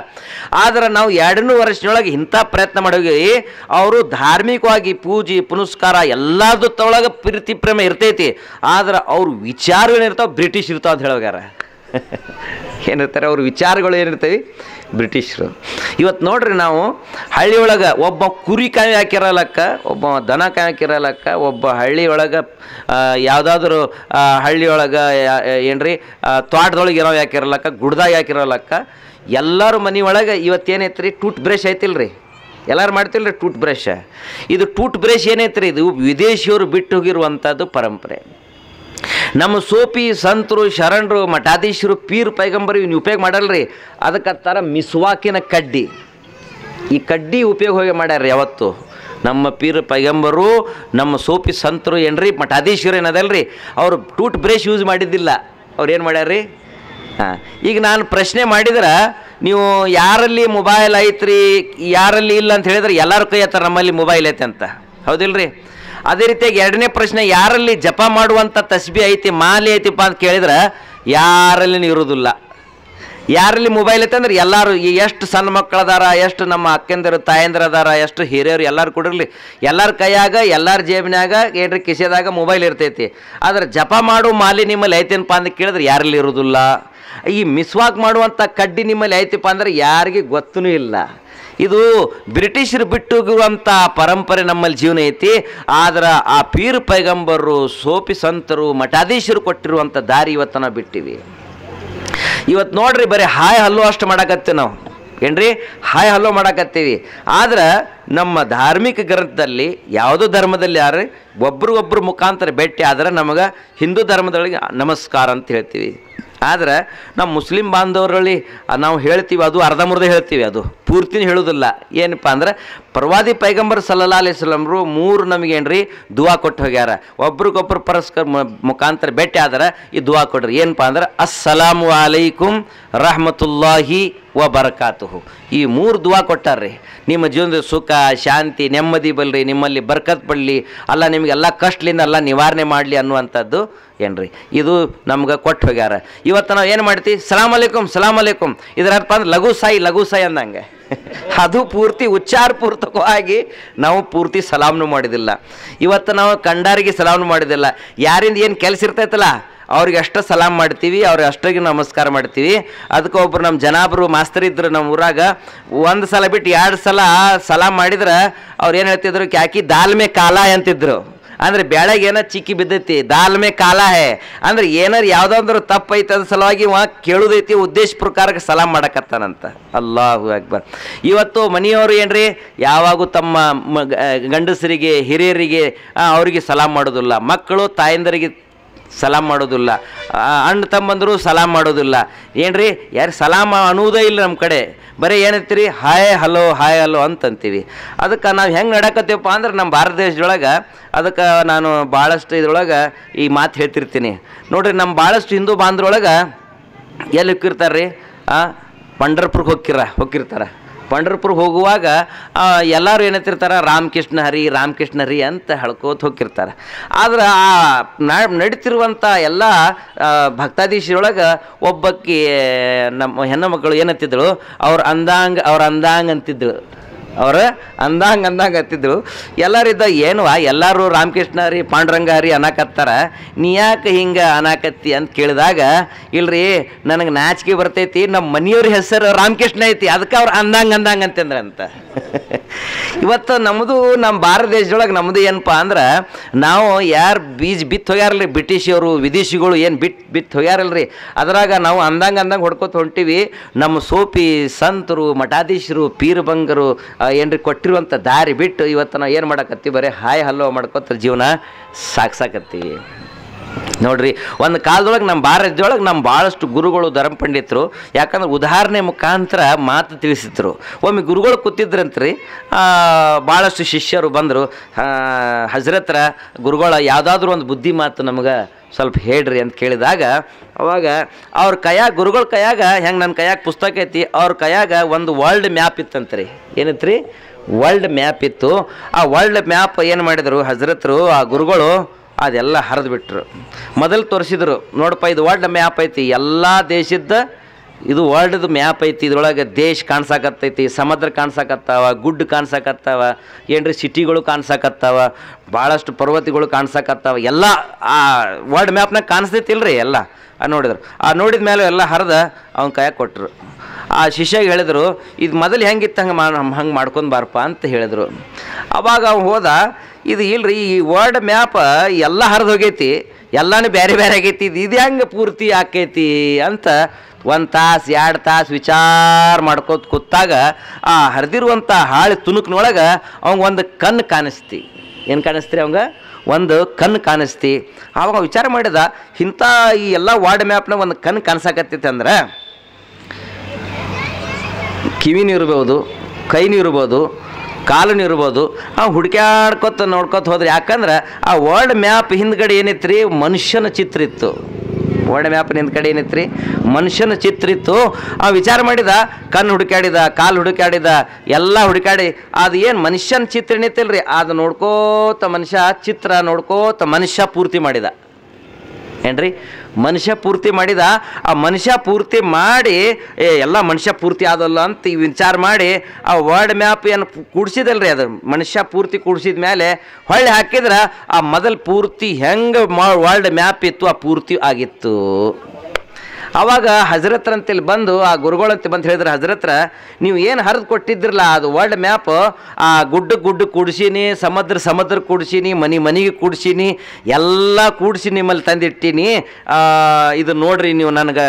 ಆದ್ರೆ ನಾವು 200 ವರ್ಷದೊಳಗೆ ಇಂಥ ಪ್ರಯತ್ನ ಮಾಡೋಗಿ ಅವರು ಧಾರ್ಮಿಕವಾಗಿ ಪೂಜೆ ಪುನಸ್ಕಾರ ಎಲ್ಲದೊಳಗೆ ಪ್ರೀತಿ ಪ್ರೇಮ ಇರ್ತೈತಿ. ಆದ್ರೆ ಅವ್ರ ವಿಚಾರಗಳೇನಿರ್ತಾವೆ ಬ್ರಿಟಿಷ್ ಇರ್ತಾವೆ ಅಂತ ಹೇಳೋಗ್ಯಾರ. ಏನಿರ್ತಾರೆ ಅವ್ರ ವಿಚಾರಗಳು ಏನಿರ್ತವೆ ಬ್ರಿಟಿಷರು. ಇವತ್ತು ನೋಡ್ರಿ, ನಾವು ಹಳ್ಳಿಯೊಳಗೆ ಒಬ್ಬ ಕುರಿ ಕಾಯಿ ಹಾಕಿರಲಕ್ಕ, ಒಬ್ಬ ದನ ಕಾಯಿ ಹಾಕಿರಲಕ್ಕ, ಒಬ್ಬ ಹಳ್ಳಿಯೊಳಗೆ ಯಾವುದಾದ್ರೂ ಹಳ್ಳಿಯೊಳಗೆ ಏನ್ರಿ ತೋಟದೊಳಗೆ ಏನೋ ಹಾಕಿರಲಕ್ಕ, ಗುಡ್ದಾಗ ಹಾಕಿರಲಕ್ಕ, ಎಲ್ಲರ ಮನೆ ಒಳಗೆ ಇವತ್ತೇನೈತೆ ರೀ ಟೂತ್ ಬ್ರಷ್ ಐತಿಲ್ರಿ, ಎಲ್ಲರೂ ಮಾಡ್ತಿಲ್ರಿ ಟೂತ್ ಬ್ರಷ್. ಇದು ಟೂತ್ ಬ್ರಷ್ ಏನೈತೆ ರೀ, ಇದು ವಿದೇಶಿಯವರು ಬಿಟ್ಟು ಹೋಗಿರುವಂಥದ್ದು ಪರಂಪರೆ. ನಮ್ಮ ಸೋಪಿ ಸಂತರು, ಶರಣರು, ಮಠಾಧೀಶರು, ಪೀರ್ ಪೈಗಂಬರು ಇವ್ನು ಉಪಯೋಗ ಮಾಡಲ್ರಿ. ಅದಕ್ಕತ್ತಾರ ಮಿಸ್ವಾಕಿನ ಕಡ್ಡಿ. ಈ ಕಡ್ಡಿ ಉಪಯೋಗ ಹೋಗಿ ಮಾಡ್ಯಾರ ಯಾವತ್ತು. ನಮ್ಮ ಪೀರ್ ಪೈಗಂಬರು, ನಮ್ಮ ಸೋಪಿ ಸಂತರು ಏನ್ರಿ ಮಠಾಧೀಶರು ಏನದಲ್ರಿ, ಅವರು ಟೂತ್ ಬ್ರಷ್ ಯೂಸ್ ಮಾಡಿದ್ದಿಲ್ಲ. ಅವ್ರು ಏನು ಮಾಡ್ಯಾರ್ರಿ? ಹಾಂ, ಈಗ ನಾನು ಪ್ರಶ್ನೆ ಮಾಡಿದ್ರೆ ನೀವು ಯಾರಲ್ಲಿ ಮೊಬೈಲ್ ಐತ್ರಿ, ಯಾರಲ್ಲಿ ಇಲ್ಲ ಅಂತ ಹೇಳಿದ್ರೆ ಎಲ್ಲರ ಕೈ ಹತ್ತಾರ ನಮ್ಮಲ್ಲಿ ಮೊಬೈಲ್ ಐತೆ ಅಂತ, ಹೌದಿಲ್ರಿ? ಅದೇ ರೀತಿಯಾಗಿ ಎರಡನೇ ಪ್ರಶ್ನೆ, ಯಾರಲ್ಲಿ ಜಪ ಮಾಡುವಂಥ ತಸ್ಬಿ ಐತಿ, ಮಾಲೆ ಐತಿಪ್ಪ ಅಂತ ಕೇಳಿದ್ರೆ ಯಾರಲ್ಲಿ ಇರೋದಿಲ್ಲ. ಯಾರಲ್ಲಿ ಮೊಬೈಲ್ ಐತೆ ಅಂದ್ರೆ ಎಲ್ಲರೂ, ಎಷ್ಟು ಸಣ್ಣ ಮಕ್ಕಳು ಅದಾರ, ಎಷ್ಟು ನಮ್ಮ ಅಕ್ಕಂದಿರು ತಾಯಂದಿರು ಅದಾರ, ಎಷ್ಟು ಹಿರಿಯರು ಎಲ್ಲರೂ ಕೊಡಿರಲಿ, ಎಲ್ಲರ ಕೈಯಾಗ ಎಲ್ಲರ ಜೇಬಿನಾಗ ಏನ್ರಿ ಕಿಸೆದಾಗ ಮೊಬೈಲ್ ಇರ್ತೈತಿ. ಆದ್ರೆ ಜಪ ಮಾಡು ಮಾಲೆ ನಿಮ್ಮಲ್ಲಿ ಐತೇನಪ್ಪ ಅಂತ ಕೇಳಿದ್ರೆ ಯಾರಲ್ಲಿ ಇರೋದಿಲ್ಲ. ಈ ಮಿಸ್ವಾಕ್ ಮಾಡುವಂಥ ಕಡ್ಡಿ ನಿಮ್ಮಲ್ಲಿ ಐತಿಪ್ಪ ಅಂದ್ರೆ ಯಾರಿಗೆ ಗೊತ್ತೂ ಇಲ್ಲ. ಇದು ಬ್ರಿಟಿಷರು ಬಿಟ್ಟುಗಿರುವಂಥ ಪರಂಪರೆ ನಮ್ಮಲ್ಲಿ ಜೀವನ ಐತಿ. ಆದ್ರೆ ಆ ಪೀರ್ ಪೈಗಂಬರು, ಸೋಪಿ ಸಂತರು, ಮಠಾಧೀಶರು ಕೊಟ್ಟಿರುವಂಥ ದಾರಿ ಇವತ್ತು ನಾವು ಬಿಟ್ಟಿವಿ. ಇವತ್ತು ನೋಡ್ರಿ, ಬರೀ ಹಾಯ್ ಹಲ್ಲೋ ಅಷ್ಟು ಮಾಡಕತ್ತೀವಿ ನಾವು, ಏನ್ರಿ ಹಾಯ್ ಹಲ್ಲೋ ಮಾಡಕತ್ತೀವಿ. ಆದ್ರೆ ನಮ್ಮ ಧಾರ್ಮಿಕ ಗ್ರಂಥದಲ್ಲಿ ಯಾವುದೋ ಧರ್ಮದಲ್ಲಿ ಯಾರು ಒಬ್ರಿಗೊಬ್ರು ಮುಖಾಂತರ ಭೇಟಿ ಆದ್ರೆ ನಮಗೆ ಹಿಂದೂ ಧರ್ಮದೊಳಗೆ ನಮಸ್ಕಾರ ಅಂತ ಹೇಳ್ತೀವಿ. ಆದ್ರೆ ನಮ್ಮ ಮುಸ್ಲಿಂ ಬಾಂಧವರಲ್ಲಿ ನಾವು ಹೇಳ್ತೀವಿ, ಅದು ಅರ್ಧಂಬರ್ಧ ಹೇಳ್ತೀವಿ, ಅದು ಪೂರ್ತಿನೂ ಹೇಳೋದಿಲ್ಲ. ಏನಪ್ಪ ಅಂದ್ರೆ ಪ್ರವಾದಿ ಪೈಗಂಬರ್ ಸಲ್ಲಲ್ಲಾಹು ಅಲೈಹಿ ವಸಲ್ಲಂರು 3 ನಮಗೇನ್ರಿ ದುವಾ ಕೊಟ್ಟು ಹೋಗ್ಯಾರ. ಒಬ್ರಿಗೊಬ್ರು ಪರಸ್ಪರ ಮುಖಾಂತರ ಭೇಟಿ ಆದ್ರೆ ಈ ದುವಾ ಕೊಡ್ರಿ. ಏನಪ್ಪ ಅಂದ್ರೆ ಅಸ್ಸಲಾಮು ಅಲೈಕುಂ ರಹಮತುಲ್ಲಾಹಿ ವ ಬರಕಾತುಹು. ಈ 3 ದುವಾ ಕೊಟ್ಟಾರ್ರಿ. ನಿಮ್ಮ ಜೀವನದ ಸುಖ ಶಾಂತಿ ನೆಮ್ಮದಿ ಬಲ್ರಿ, ನಿಮ್ಮಲ್ಲಿ ಬರ್ಕತ್ ಬರಲಿ, ಅಲ್ಲ ನಿಮಗೆಲ್ಲ ಕಷ್ಟಲಿಂದ ಎಲ್ಲ ನಿವಾರಣೆ ಮಾಡಲಿ ಅನ್ನುವಂಥದ್ದು ಏನ್ರಿ ಇದು ನಮ್ಗೆ ಕೊಟ್ಟು ಹೋಗ್ಯಾರ. ಇವತ್ತು ನಾವು ಏನು ಮಾಡ್ತೀವಿ, ಸಲಾಮ್ ಅಲೈಕುಂ ಸಲಾಮ್ ಅಲೈಕುಂ, ಇದರ ಅರ್ಥ ಅಂದ್ರೆ ಲಘು ಸಾಯಿ ಅಂದಂಗೆ. ಅದು ಪೂರ್ತಿ ಉಚ್ಚಾರಪೂರ್ವಕವಾಗಿ ನಾವು ಪೂರ್ತಿ ಸಲಾಮ್ನು ಮಾಡಿದಿಲ್ಲ. ಇವತ್ತು ನಾವು ಕಂಡಾರಿಗೆ ಸಲಾಮ್ನು ಮಾಡಿದಿಲ್ಲ. ಯಾರಿಂದ ಏನು ಕೆಲಸ ಇರ್ತೈತಲ್ಲ ಅವ್ರಿಗೆ ಅಷ್ಟು ಸಲಾಮ್ ಮಾಡ್ತೀವಿ, ಅವ್ರಿಗೆ ಅಷ್ಟಾಗಿ ನಮಸ್ಕಾರ ಮಾಡ್ತೀವಿ. ಅದಕ್ಕೆ ಒಬ್ರು ನಮ್ಮ ಜನಾಬ್ರು ಮಾಸ್ತರ್ ಇದ್ರು ನಮ್ಮ ಊರಾಗ, 1 ಸಲ ಬಿಟ್ಟು 2 ಸಲ ಸಲಾಮ್ ಮಾಡಿದ್ರೆ ಅವ್ರು ಏನು ಹೇಳ್ತಿದ್ರು, ಕ್ಯಾಕಿ ದಾಲ್ ಮೇ ಕಾಲಾ ಅಂತಿದ್ರು. ಅಂದ್ರೆ ಬೆಳಗ್ಗೆ ಏನೋ ಚಿಕ್ಕಿ ಬಿದ್ದೈತಿ, ದಾಲ್ ಮೇ ಕಾಲಾ ಹೇ ಅಂದ್ರೆ ಏನಾರು ಯಾವುದಾದ್ರು ತಪ್ಪೈತೆ ಅದ್ರ ಸಲುವಾಗಿ ಕೇಳುದೈತಿ, ಉದ್ದೇಶ ಪ್ರಕಾರಕ್ಕೆ ಸಲಾಮ್ ಮಾಡಕತ್ತಾನಂತ. ಅಲ್ಲಾಹು ಅಕ್ಬರ್. ಇವತ್ತು ಮನೆಯವರು ಏನ್ರಿ ಯಾವಾಗೂ ತಮ್ಮ ಗಂಡಸರಿಗೆ ಹಿರಿಯರಿಗೆ ಅವರಿಗೆ ಸಲಾಮ್ ಮಾಡೋದಿಲ್ಲ, ಮಕ್ಕಳು ತಾಯಂದರಿಗೆ ಸಲಾಮ್ ಮಾಡೋದಿಲ್ಲ, ಅಣ್ಣ ತಮ್ಮಂದರು ಸಲಾಮ್ ಮಾಡೋದಿಲ್ಲ. ಏನ್ರಿ ಯಾರು ಸಲಾಮ್ ಅನ್ನೋದೇ ಇಲ್ಲ ನಮ್ಮ ಕಡೆ. ಬರೀ ಏನಂತೀರಿ ಹಾಯ್ ಹಲೋ ಅಂತಂತೀವಿ. ಅದಕ್ಕೆ ನಾವು ಹೆಂಗೆ ನಡಕತ್ತೀವಪ್ಪ ಅಂದ್ರೆ ನಮ್ಮ ಭಾರತ ದೇಶದೊಳಗೆ, ಅದಕ್ಕೆ ನಾನು ಭಾಳಷ್ಟು ಇದ್ರೊಳಗೆ ಈ ಮಾತು ಹೇಳ್ತಿರ್ತೀನಿ ನೋಡ್ರಿ. ನಮ್ಮ ಭಾಳಷ್ಟು ಹಿಂದೂ ಬಾಂಧವ್ರೊಳಗೆ ಎಲ್ಲಿ ಹೋಗಿರ್ತಾರೆ ರೀ, ಪಂಢರಪುರಕ್ಕೆ ಹೋಗಿರ್ತಾರೆ. ಪಂಢರಪುರಕ್ಕೆ ಹೋಗುವಾಗ ಎಲ್ಲರೂ ಏನಂತಿರ್ತಾರೆ, ರಾಮಕೃಷ್ಣ ಹರಿ ಅಂತ ಹೇಳ್ಕೋತ ಹೋಗಿರ್ತಾರೆ. ಆದ್ರೆ ಆ ನಡೀತಿರುವಂಥ ಎಲ್ಲ ಭಕ್ತಾಧೀಶರೊಳಗೆ ಒಬ್ಬಕ್ಕೆ ನಮ್ಮ ಹೆಣ್ಣು ಮಕ್ಕಳು ಏನಂತಿದ್ದಳು, ಅವ್ರ ಅಂದಾಂಗ್ ಅಂತಿದ್ದಳು. ಅವ್ರು ಅಂದಂಗೆ ಅಂತಿದ್ರು. ಎಲ್ಲರಿದ್ದ ಏನು ಎಲ್ಲರೂ ರಾಮಕೃಷ್ಣ ಹರಿ ಪಾಂಡುರಂಗ ಹರಿ ಅನ್ನಕತ್ತಾರ, ನೀ ಯಾಕೆ ಹಿಂಗೆ ಅನ್ನಕತ್ತಿ ಅಂತ ಕೇಳಿದಾಗ, ಇಲ್ರಿ ನನಗೆ ನಾಚಿಕೆ ಬರ್ತೈತಿ, ನಮ್ಮ ಮನೆಯವ್ರ ಹೆಸರು ರಾಮಕೃಷ್ಣ ಐತಿ, ಅದಕ್ಕೆ ಅವ್ರು ಅಂದಂಗೆ ಅಂತಂದ್ರೆ ಅಂತ. ಇವತ್ತು ನಮ್ಮದು ನಮ್ಮ ಭಾರತ ದೇಶದೊಳಗೆ ನಮ್ಮದು ಏನಪ್ಪ ಅಂದ್ರೆ, ನಾವು ಯಾರು ಬೀಜ ಬಿತ್ತು ಹೋಗ್ಯಾರಲ್ರಿ ಬ್ರಿಟಿಷಿಯವರು ವಿದೇಶಿಗಳು ಏನು ಬಿತ್ತು ಹೋಗ್ಯಾರಲ್ರಿ, ಅದ್ರಾಗ ನಾವು ಅಂದಂಗೆ ಹೊಡ್ಕೊತ ಹೊಂಟಿವಿ. ನಮ್ಮ ಸೋಪಿ ಸಂತರು ಮಠಾಧೀಶರು ಪೀರಬಂಗರು ಏನ್ರಿ ಕೊಟ್ಟಿರುವಂಥ ದಾರಿ ಬಿಟ್ಟು ಇವತ್ತು ನಾವು ಏನು ಮಾಡಕತ್ತೀವಿ, ಬರೀ ಹಾಯ್ ಹಲ್ಲೋ ಮಾಡ್ಕೊತ ಜೀವನ ಸಾಕ್ಸಾಕತ್ತೀವಿ. ನೋಡ್ರಿ, ಒಂದು ಕಾಲದೊಳಗೆ ನಮ್ಮ ಭಾರತದೊಳಗೆ ನಮ್ಮ ಭಾಳಷ್ಟು ಗುರುಗಳು ಧರ್ಮ ಪಂಡಿತರು, ಯಾಕಂದ್ರೆ ಉದಾಹರಣೆ ಮುಖಾಂತರ ಮಾತು ತಿಳಿಸಿದ್ರು. ಒಮ್ಮೆ ಗುರುಗಳು ಕೂತಿದ್ರಂತ್ರಿ, ಭಾಳಷ್ಟು ಶಿಷ್ಯರು ಬಂದರು, ಹಜರತ್ರ ಗುರುಗಳ ಯಾವುದಾದ್ರೂ ಒಂದು ಬುದ್ಧಿ ಮಾತು ನಮಗೆ ಸ್ವಲ್ಪ ಹೇಳ್ರಿ ಅಂತ ಕೇಳಿದಾಗ, ಅವಾಗ ಅವ್ರ ಕೈಯಾಗ, ಗುರುಗಳ ಕೈಯಾಗ ಹೆಂಗೆ ನನ್ನ ಕೈಯಾಗ ಪುಸ್ತಕ ಐತಿ, ಅವ್ರ ಕೈಯಾಗ ಒಂದು ವರ್ಲ್ಡ್ ಮ್ಯಾಪ್ ಇತ್ತಂತ್ರಿ. ಏನಿತ್ತು ರೀ? ವರ್ಲ್ಡ್ ಮ್ಯಾಪ್ ಇತ್ತು. ಆ ವರ್ಲ್ಡ್ ಮ್ಯಾಪ್ ಏನು ಮಾಡಿದರು ಹಜರತ್ರು, ಆ ಗುರುಗಳು ಅದೆಲ್ಲ ಹರಿದು ಬಿಟ್ರು. ಮೊದಲು ತೋರಿಸಿದ್ರು, ನೋಡಪ್ಪ ಇದು ವರ್ಲ್ಡ್ ಮ್ಯಾಪ್ ಐತಿ, ಎಲ್ಲ ದೇಶದ ಇದು ವರ್ಲ್ಡ್ದು ಮ್ಯಾಪ್ ಐತಿ, ಇದ್ರೊಳಗೆ ದೇಶ ಕಾಣ್ಸಾಕತ್ತೈತಿ, ಸಮುದ್ರ ಕಾಣ್ಸಾಕತ್ತಾವ, ಗುಡ್ಡ ಕಾಣ್ಸಾಕತ್ತಾವ, ಏನ್ರಿ ಸಿಟಿಗಳು ಕಾಣ್ಸಾಕತ್ತಾವ, ಭಾಳಷ್ಟು ಪರ್ವತಗಳು ಕಾಣ್ಸಾಕತ್ತಾವ, ಎಲ್ಲ ಆ ವರ್ಲ್ಡ್ ಮ್ಯಾಪ್ನಾಗ ಕಾಣಿಸ್ತೈತಿಲ್ರಿ ಎಲ್ಲ. ನೋಡಿದ್ರು. ನೋಡಿದ ಮೇಲೆ ಎಲ್ಲ ಹರಿದ ಅವನ ಕೈಯಾಗ ಕೊಟ್ಟರು. ಆ ಶಿಷ್ಯಾಗ ಹೇಳಿದರು, ಇದು ಮೊದಲು ಹೆಂಗಿತ್ತು ಹಂಗೆ ಮಾಡ್ಕೊಂಡು ಬಾರಪ್ಪ ಅಂತ ಹೇಳಿದರು. ಅವಾಗ ಅವ್ನು ಹೋದ, ಇದು ಇಲ್ರಿ, ಈ ವರ್ಲ್ಡ್ ಮ್ಯಾಪ್ ಎಲ್ಲ ಹರಿದು ಹೋಗೈತಿ, ಎಲ್ಲನೂ ಬೇರೆ ಬೇರೆ ಆಗೈತಿ, ಇದು ಹೆಂಗೆ ಪೂರ್ತಿ ಆಕೈತಿ ಅಂತ 1 ತಾಸು 2 ತಾಸು ವಿಚಾರ ಮಾಡ್ಕೋತ ಕೂತಾಗ ಆ ಹರಿದಿರುವಂಥ ಹಾಳಿ ತುಣುಕ್ನೊಳಗೆ ಅವಂಗೆ ಒಂದು ಕಣ್ಣು ಕಾಣಿಸ್ತಿ. ಏನು ಕಾಣಿಸ್ತೀರಿ? ಅವಂಗ ಒಂದು ಕಣ್ಣು ಕಾಣಿಸ್ತಿ. ಆವಾಗ ವಿಚಾರ ಮಾಡಿದ, ಇಂಥ ಈ ಎಲ್ಲ ವರ್ಲ್ಡ್ ಮ್ಯಾಪ್ನಾಗ ಒಂದು ಕಣ್ಣು ಕಾಣಿಸಾಕತ್ತೈತೆ ಅಂದ್ರೆ ಕಿವಿನೂ ಇರ್ಬೋದು, ಕೈನೂ ಇರ್ಬೋದು, ಕಾಲೂ ಇರ್ಬೋದು. ಹುಡುಕ್ಯಾಡ್ಕೊತ ನೋಡ್ಕೊತ ಹೋದ್ರೆ, ಯಾಕಂದ್ರೆ ಆ ವರ್ಲ್ಡ್ ಮ್ಯಾಪ್ ಹಿಂದ್ಗಡೆ ಏನೈತೆ ರೀ, ಮನುಷ್ಯನ ಚಿತ್ರ ಇತ್ತು. ವರ್ಲ್ಡ್ ಮ್ಯಾಪಿನ ಹಿಂದ್ಗಡೆ ಏನೈತೆ ರೀ, ಮನುಷ್ಯನ ಚಿತ್ರ ಇತ್ತು. ವಿಚಾರ ಮಾಡಿದ, ಕಣ್ಣು ಹುಡುಕಾಡಿದ, ಕಾಲು ಹುಡುಕಾಡಿದ, ಎಲ್ಲ ಹುಡುಕಾಡಿ ಅದು ಏನು ಮನುಷ್ಯನ ಚಿತ್ರ ಏನೈತಿಲ್ರಿ, ಅದು ನೋಡ್ಕೋತ ಮನುಷ್ಯ ಚಿತ್ರ ನೋಡ್ಕೋತ ಮನುಷ್ಯ ಪೂರ್ತಿ ಮಾಡಿದ. ಏನ್ರಿ? ಮನುಷ್ಯ ಪೂರ್ತಿ ಮಾಡಿದ. ಆ ಮನುಷ್ಯ ಪೂರ್ತಿ ಮಾಡಿ ಎಲ್ಲ ಮನುಷ್ಯ ಪೂರ್ತಿ ಆದಲ್ಲ ಅಂತ ವಿಚಾರ ಮಾಡಿ ಆ ವರ್ಲ್ಡ್ ಮ್ಯಾಪ್ ಏನು ಕೂಡಿಸಿದಲ್ರಿ, ಅದು ಮನುಷ್ಯ ಪೂರ್ತಿ ಕೂಡಿಸಿದ ಮೇಲೆ ಹೊಳ್ಳಿ ಹಾಕಿದ್ರೆ ಆ ಮೊದಲು ಪೂರ್ತಿ ಹೆಂಗೆ ವರ್ಲ್ಡ್ ಮ್ಯಾಪ್ ಇತ್ತು ಆ ಪೂರ್ತಿ ಆಗಿತ್ತು. ಆವಾಗ ಹಜರತ್ರ ಅಂತೇಳಿ ಬಂದು, ಆ ಗುರುಗಳಂತ ಬಂದು ಹೇಳಿದ್ರೆ, ಹಜರತ್ರ ನೀವು ಏನು ಹರಿದು ಕೊಟ್ಟಿದ್ರಲ್ಲ ಅದು ವರ್ಲ್ಡ್ ಮ್ಯಾಪ್, ಆ ಗುಡ್ಡ ಕೂಡಿಸೀನಿ, ಸಮುದ್ರ ಕೂಡಿಸೀನಿ, ಮನೆಗೆ ಕೂಡಿಸೀನಿ, ಎಲ್ಲ ಕೂಡಿಸಿ ನಿಮ್ಮಲ್ಲಿ ತಂದಿಟ್ಟೀನಿ, ಇದು ನೋಡ್ರಿ ನೀವು ನನಗೆ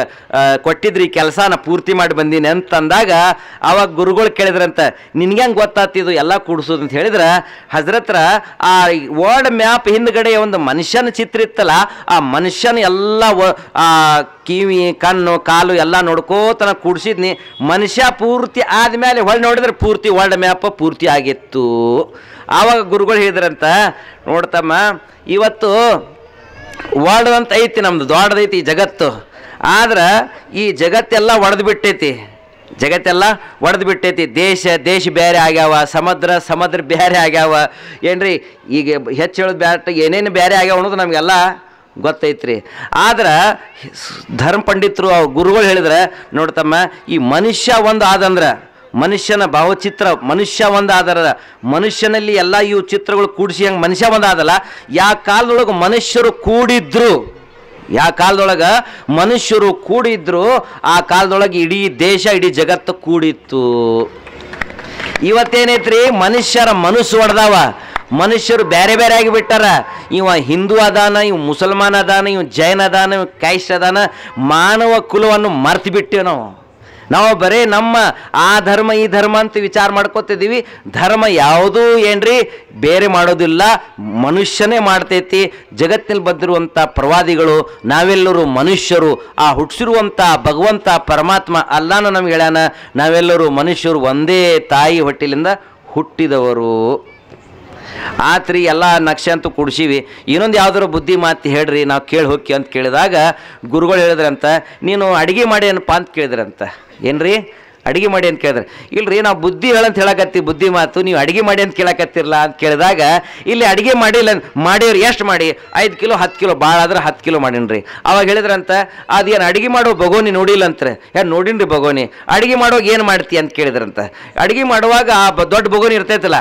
ಕೊಟ್ಟಿದ್ರಿ ಕೆಲಸನ ಪೂರ್ತಿ ಮಾಡಿ ಬಂದೀನಿ ಅಂತಂದಾಗ, ಆವಾಗ ಗುರುಗಳು ಕೇಳಿದ್ರಂತ, ನಿನ್ಗೆ ಹೆಂಗೆ ಗೊತ್ತಾಗ್ತಿದ್ದು ಎಲ್ಲ ಕೂಡಿಸೋದು ಅಂತ ಹೇಳಿದ್ರೆ, ಹಜರತ್ರ ಆ ವರ್ಲ್ಡ್ ಮ್ಯಾಪ್ ಹಿಂದ್ಗಡೆ ಒಂದು ಮನುಷ್ಯನ ಚಿತ್ರ ಇತ್ತಲ್ಲ, ಆ ಮನುಷ್ಯನ ಎಲ್ಲ ಕಿವಿ ಕಣ್ಣು ಕಾಲು ಎಲ್ಲ ನೋಡ್ಕೋತನ ಕೂಡಿಸಿದ್ನಿ, ಮನುಷ್ಯ ಪೂರ್ತಿ ಆದಮೇಲೆ ಹೊಳ್ಳಿ ನೋಡಿದ್ರೆ ಪೂರ್ತಿ ವರ್ಲ್ಡ್ ಮ್ಯಾಪ್ ಪೂರ್ತಿ ಆಗಿತ್ತು. ಆವಾಗ ಗುರುಗಳು ಹೇಳಿದ್ರಂತ, ನೋಡ್ತಮ್ಮ ಇವತ್ತು ವರ್ಲ್ಡ್ ಅಂತ ಐತಿ, ನಮ್ದು ದೊಡ್ಡದೈತಿ ಈ ಜಗತ್ತು, ಆದ್ರೆ ಈ ಜಗತ್ತೆಲ್ಲ ಒಡೆದು ಬಿಟ್ಟೈತಿ, ಜಗತ್ತೆಲ್ಲ ಒಡೆದು ಬಿಟ್ಟೈತಿ. ದೇಶ ಬೇರೆ ಆಗ್ಯಾವ, ಸಮುದ್ರ ಬೇರೆ ಆಗ್ಯಾವ, ಏನ್ರಿ ಈಗ ಹೆಚ್ಚು ಹೇಳೋದು ಬ್ಯಾಟ ಏನೇನು ಬೇರೆ ಆಗ್ಯಾವ ಅನ್ನೋದು ನಮಗೆಲ್ಲ ಗೊತ್ತೈತ್ರಿ. ಆದ್ರೆ ಧರ್ಮ ಪಂಡಿತರು ಗುರುಗಳು ಹೇಳಿದ್ರೆ, ನೋಡ್ತಮ್ಮ ಈ ಮನುಷ್ಯ ಒಂದು ಆದಂದ್ರೆ, ಮನುಷ್ಯನ ಭಾವಚಿತ್ರ ಮನುಷ್ಯ ಒಂದು ಆದರ, ಮನುಷ್ಯನಲ್ಲಿ ಎಲ್ಲ ಇವು ಚಿತ್ರಗಳು ಕೂಡಿಸಿ ಹಂಗೆ ಮನುಷ್ಯ ಒಂದು ಆದಲ್ಲ, ಯಾವ ಕಾಲದೊಳಗೆ ಮನುಷ್ಯರು ಕೂಡಿದ್ರು, ಯಾವ ಕಾಲದೊಳಗೆ ಮನುಷ್ಯರು ಕೂಡಿದ್ರು ಆ ಕಾಲದೊಳಗೆ ಇಡೀ ದೇಶ ಇಡೀ ಜಗತ್ತು ಕೂಡಿತ್ತು. ಇವತ್ತೇನೈತ್ರಿ, ಮನುಷ್ಯರ ಮನಸ್ಸು ಹೊಡೆದಾವ, ಮನುಷ್ಯರು ಬೇರೆ ಬೇರೆ ಆಗಿಬಿಟ್ಟಾರ. ಇವ ಹಿಂದೂ ಅದಾನ, ಇವ್ ಮುಸಲ್ಮಾನ್ ಅದಾನ, ಇವ್ ಜೈನ್ ಅದಾನ, ಇವ್ ಕ್ರೈಸ್ಟ್ ಅದಾನ, ಮಾನವ ಕುಲವನ್ನು ಮರ್ತು ಬಿಟ್ಟೇವೆ ನಾವು ಬರೀ ನಮ್ಮ ಆ ಧರ್ಮ ಈ ಧರ್ಮ ಅಂತ ವಿಚಾರ ಮಾಡ್ಕೋತಿದ್ದೀವಿ. ಧರ್ಮ ಯಾವುದೂ ಏನ್ರಿ ಬೇರೆ ಮಾಡೋದಿಲ್ಲ, ಮನುಷ್ಯನೇ ಮಾಡ್ತೈತಿ. ಜಗತ್ತಿನಲ್ಲಿ ಬಂದಿರುವಂಥ ಪ್ರವಾದಿಗಳು ನಾವೆಲ್ಲರೂ ಮನುಷ್ಯರು, ಆ ಹುಟ್ಟಿಸಿರುವಂಥ ಭಗವಂತ ಪರಮಾತ್ಮ ಅಲ್ಲಾನು ನಮ್ಗೆ ಹೇಳ್ಯಾನ, ನಾವೆಲ್ಲರೂ ಮನುಷ್ಯರು ಒಂದೇ ತಾಯಿ ಹೊಟ್ಟಿಲಿಂದ ಹುಟ್ಟಿದವರು. ಆತ್ರಿ ಎಲ್ಲ ನಕ್ಷೆ ಅಂತೂ ಕುಡ್ಸೀವಿ, ಇನ್ನೊಂದು ಯಾವ್ದಾರು ಬುದ್ಧಿ ಮಾತು ಹೇಳ್ರಿ ನಾವು ಕೇಳಿ ಹೋಗಿ ಅಂತ ಕೇಳಿದಾಗ ಗುರುಗಳು ಹೇಳಿದ್ರಂತ, ನೀನು ಅಡುಗೆ ಮಾಡಿ ಏನಪ್ಪ ಅಂತ ಕೇಳಿದ್ರಂತ. ಏನ್ರಿ ಅಡುಗೆ ಮಾಡಿ ಅಂತ ಕೇಳಿದ್ರೆ, ಇಲ್ರಿ ನಾವು ಬುದ್ಧಿ ಹೇಳಂತ ಹೇಳಕತ್ತೀವಿ, ಬುದ್ಧಿ ಮಾತು ನೀವು ಅಡುಗೆ ಮಾಡಿ ಅಂತ ಕೇಳಕತ್ತಿರಲ್ಲ ಅಂತ ಕೇಳಿದಾಗ, ಇಲ್ಲಿ ಅಡುಗೆ ಮಾಡಿಲ್ಲ ಮಾಡಿವ್ರಿ ಎಷ್ಟು ಮಾಡಿ 5 ಕಿಲೋ 10 ಕಿಲೋ ಭಾಳ ಆದ್ರೆ 10 ಕಿಲೋ ಮಾಡೀನಿ. ಅವಾಗ ಹೇಳಿದ್ರಂತ, ಅದೇನು ಅಡುಗೆ ಮಾಡೋ ಬಗೋನಿ ನೋಡಿಲ್ಲ ಅಂತಾರೆ. ಯಾರು ನೋಡಿನ್ರಿ ಬಗೋನಿ, ಅಡುಗೆ ಮಾಡುವಾಗ ಏನು ಮಾಡ್ತೀಯ ಅಂತ ಕೇಳಿದ್ರಂತ. ಅಡುಗೆ ಮಾಡುವಾಗ ಆ ದೊಡ್ಡ ಬಗೋನಿ ಇರ್ತೈತಲ್ಲ,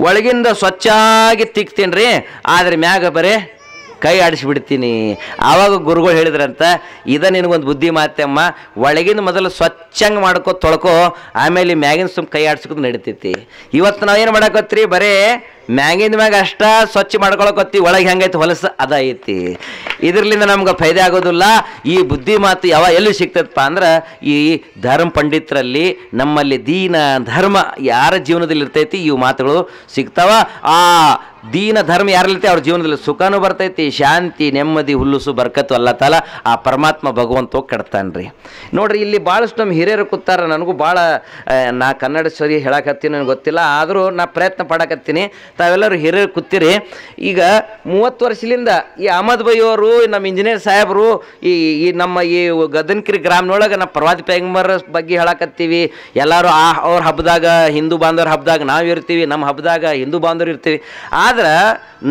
ಒಳಗಿಂದ ಸ್ವಚ್ಛಾಗಿ ತಿಕ್ತೀನಿ ರೀ, ಆದರೆ ಮ್ಯಾಗ ಬರೇ ಕೈ ಆಡಿಸ್ಬಿಡ್ತೀನಿ. ಆವಾಗ ಗುರುಗಳು ಹೇಳಿದ್ರಂತ, ಇದ ನಿನಗೊಂದು ಬುದ್ಧಿ ಮಾತಮ್ಮ, ಒಳಗಿಂದ ಮೊದಲು ಸ್ವಚ್ಛಂಗೆ ಮಾಡ್ಕೋ ತೊಳ್ಕೊ, ಆಮೇಲೆ ಮ್ಯಾಗಿನ ಸುಮ್ಮ ಕೈ ಆಡ್ಸ್ಕೋದು ನಡಿತೈತಿ. ಇವತ್ತು ನಾವೇನು ಮಾಡಕತ್ತೀರಿ, ಬರೇ ಮ್ಯಾಗಿಂದ ಮ್ಯಾಗ ಅಷ್ಟ ಸ್ವಚ್ಛ ಮಾಡ್ಕೊಳಕತ್ತಿ, ಒಳಗೆ ಹೆಂಗೈತಿ ಹೊಲಸು ಅದೈತಿ. ಇದರಿಂದ ನಮ್ಗೆ ಫೈದೆ ಆಗೋದಿಲ್ಲ. ಈ ಬುದ್ಧಿ ಮಾತು ಎಲ್ಲಿ ಸಿಗ್ತದಪ್ಪ ಅಂದ್ರೆ ಈ ಧರ್ಮ ಪಂಡಿತರಲ್ಲಿ, ನಮ್ಮಲ್ಲಿ ದೀನ ಧರ್ಮ ಯಾರ ಜೀವನದಲ್ಲಿ ಇರ್ತೈತಿ ಇವು ಮಾತುಗಳು ಸಿಗ್ತಾವ. ಆ ದೀನ ಧರ್ಮ ಯಾರಲ್ಲಿತೆ ಅವ್ರ ಜೀವನದಲ್ಲಿ ಸುಖನೂ ಬರ್ತೈತಿ, ಶಾಂತಿ, ನೆಮ್ಮದಿ, ಹುಲ್ಲುಸು, ಬರ್ಕತ್ತು ಅಲ್ಲ ತಾಲ ಆ ಪರಮಾತ್ಮ ಭಗವಂತ ಕೆಡ್ತಾನೆ ರೀ. ನೋಡ್ರಿ ಇಲ್ಲಿ ಭಾಳಷ್ಟು ನಮ್ಮ ಹಿರಿಯರು ಕೂತಾರ. ನನಗೂ ಭಾಳ ನಾ ಕನ್ನಡ ಸರಿ ಹೇಳಕತ್ತೀನಿ ನನಗೆ ಗೊತ್ತಿಲ್ಲ, ಆದರೂ ನಾ ಪ್ರಯತ್ನ ಪಡಕತ್ತೀನಿ. ತಾವೆಲ್ಲರೂ ಹಿರಿಯರು ಕೂತಿರಿ. ಈಗ 30 ವರ್ಷದಿಂದ ಈ ಅಹಮದ್ ಬೈ ಅವರು, ನಮ್ಮ ಇಂಜಿನಿಯರ್ ಸಾಹೇಬರು ಈ ನಮ್ಮ ಈ ಗದನಕಿರಿ ಗ್ರಾಮನೊಳಗೆ ನಾವು ಪ್ರವಾದಿ ಪೈಗಂಬರ್ ಬಗ್ಗೆ ಹೇಳಕತ್ತೀವಿ. ಎಲ್ಲರೂ ಅವ್ರ ಹಬ್ಬದಾಗ, ಹಿಂದೂ ಬಾಂಧವ್ರ ಹಬ್ಬದಾಗ ನಾವು ಇರ್ತೀವಿ, ನಮ್ಮ ಹಬ್ಬದಾಗ ಹಿಂದೂ ಬಾಂಧವ್ರು ಇರ್ತೀವಿ. ಆದ್ರೆ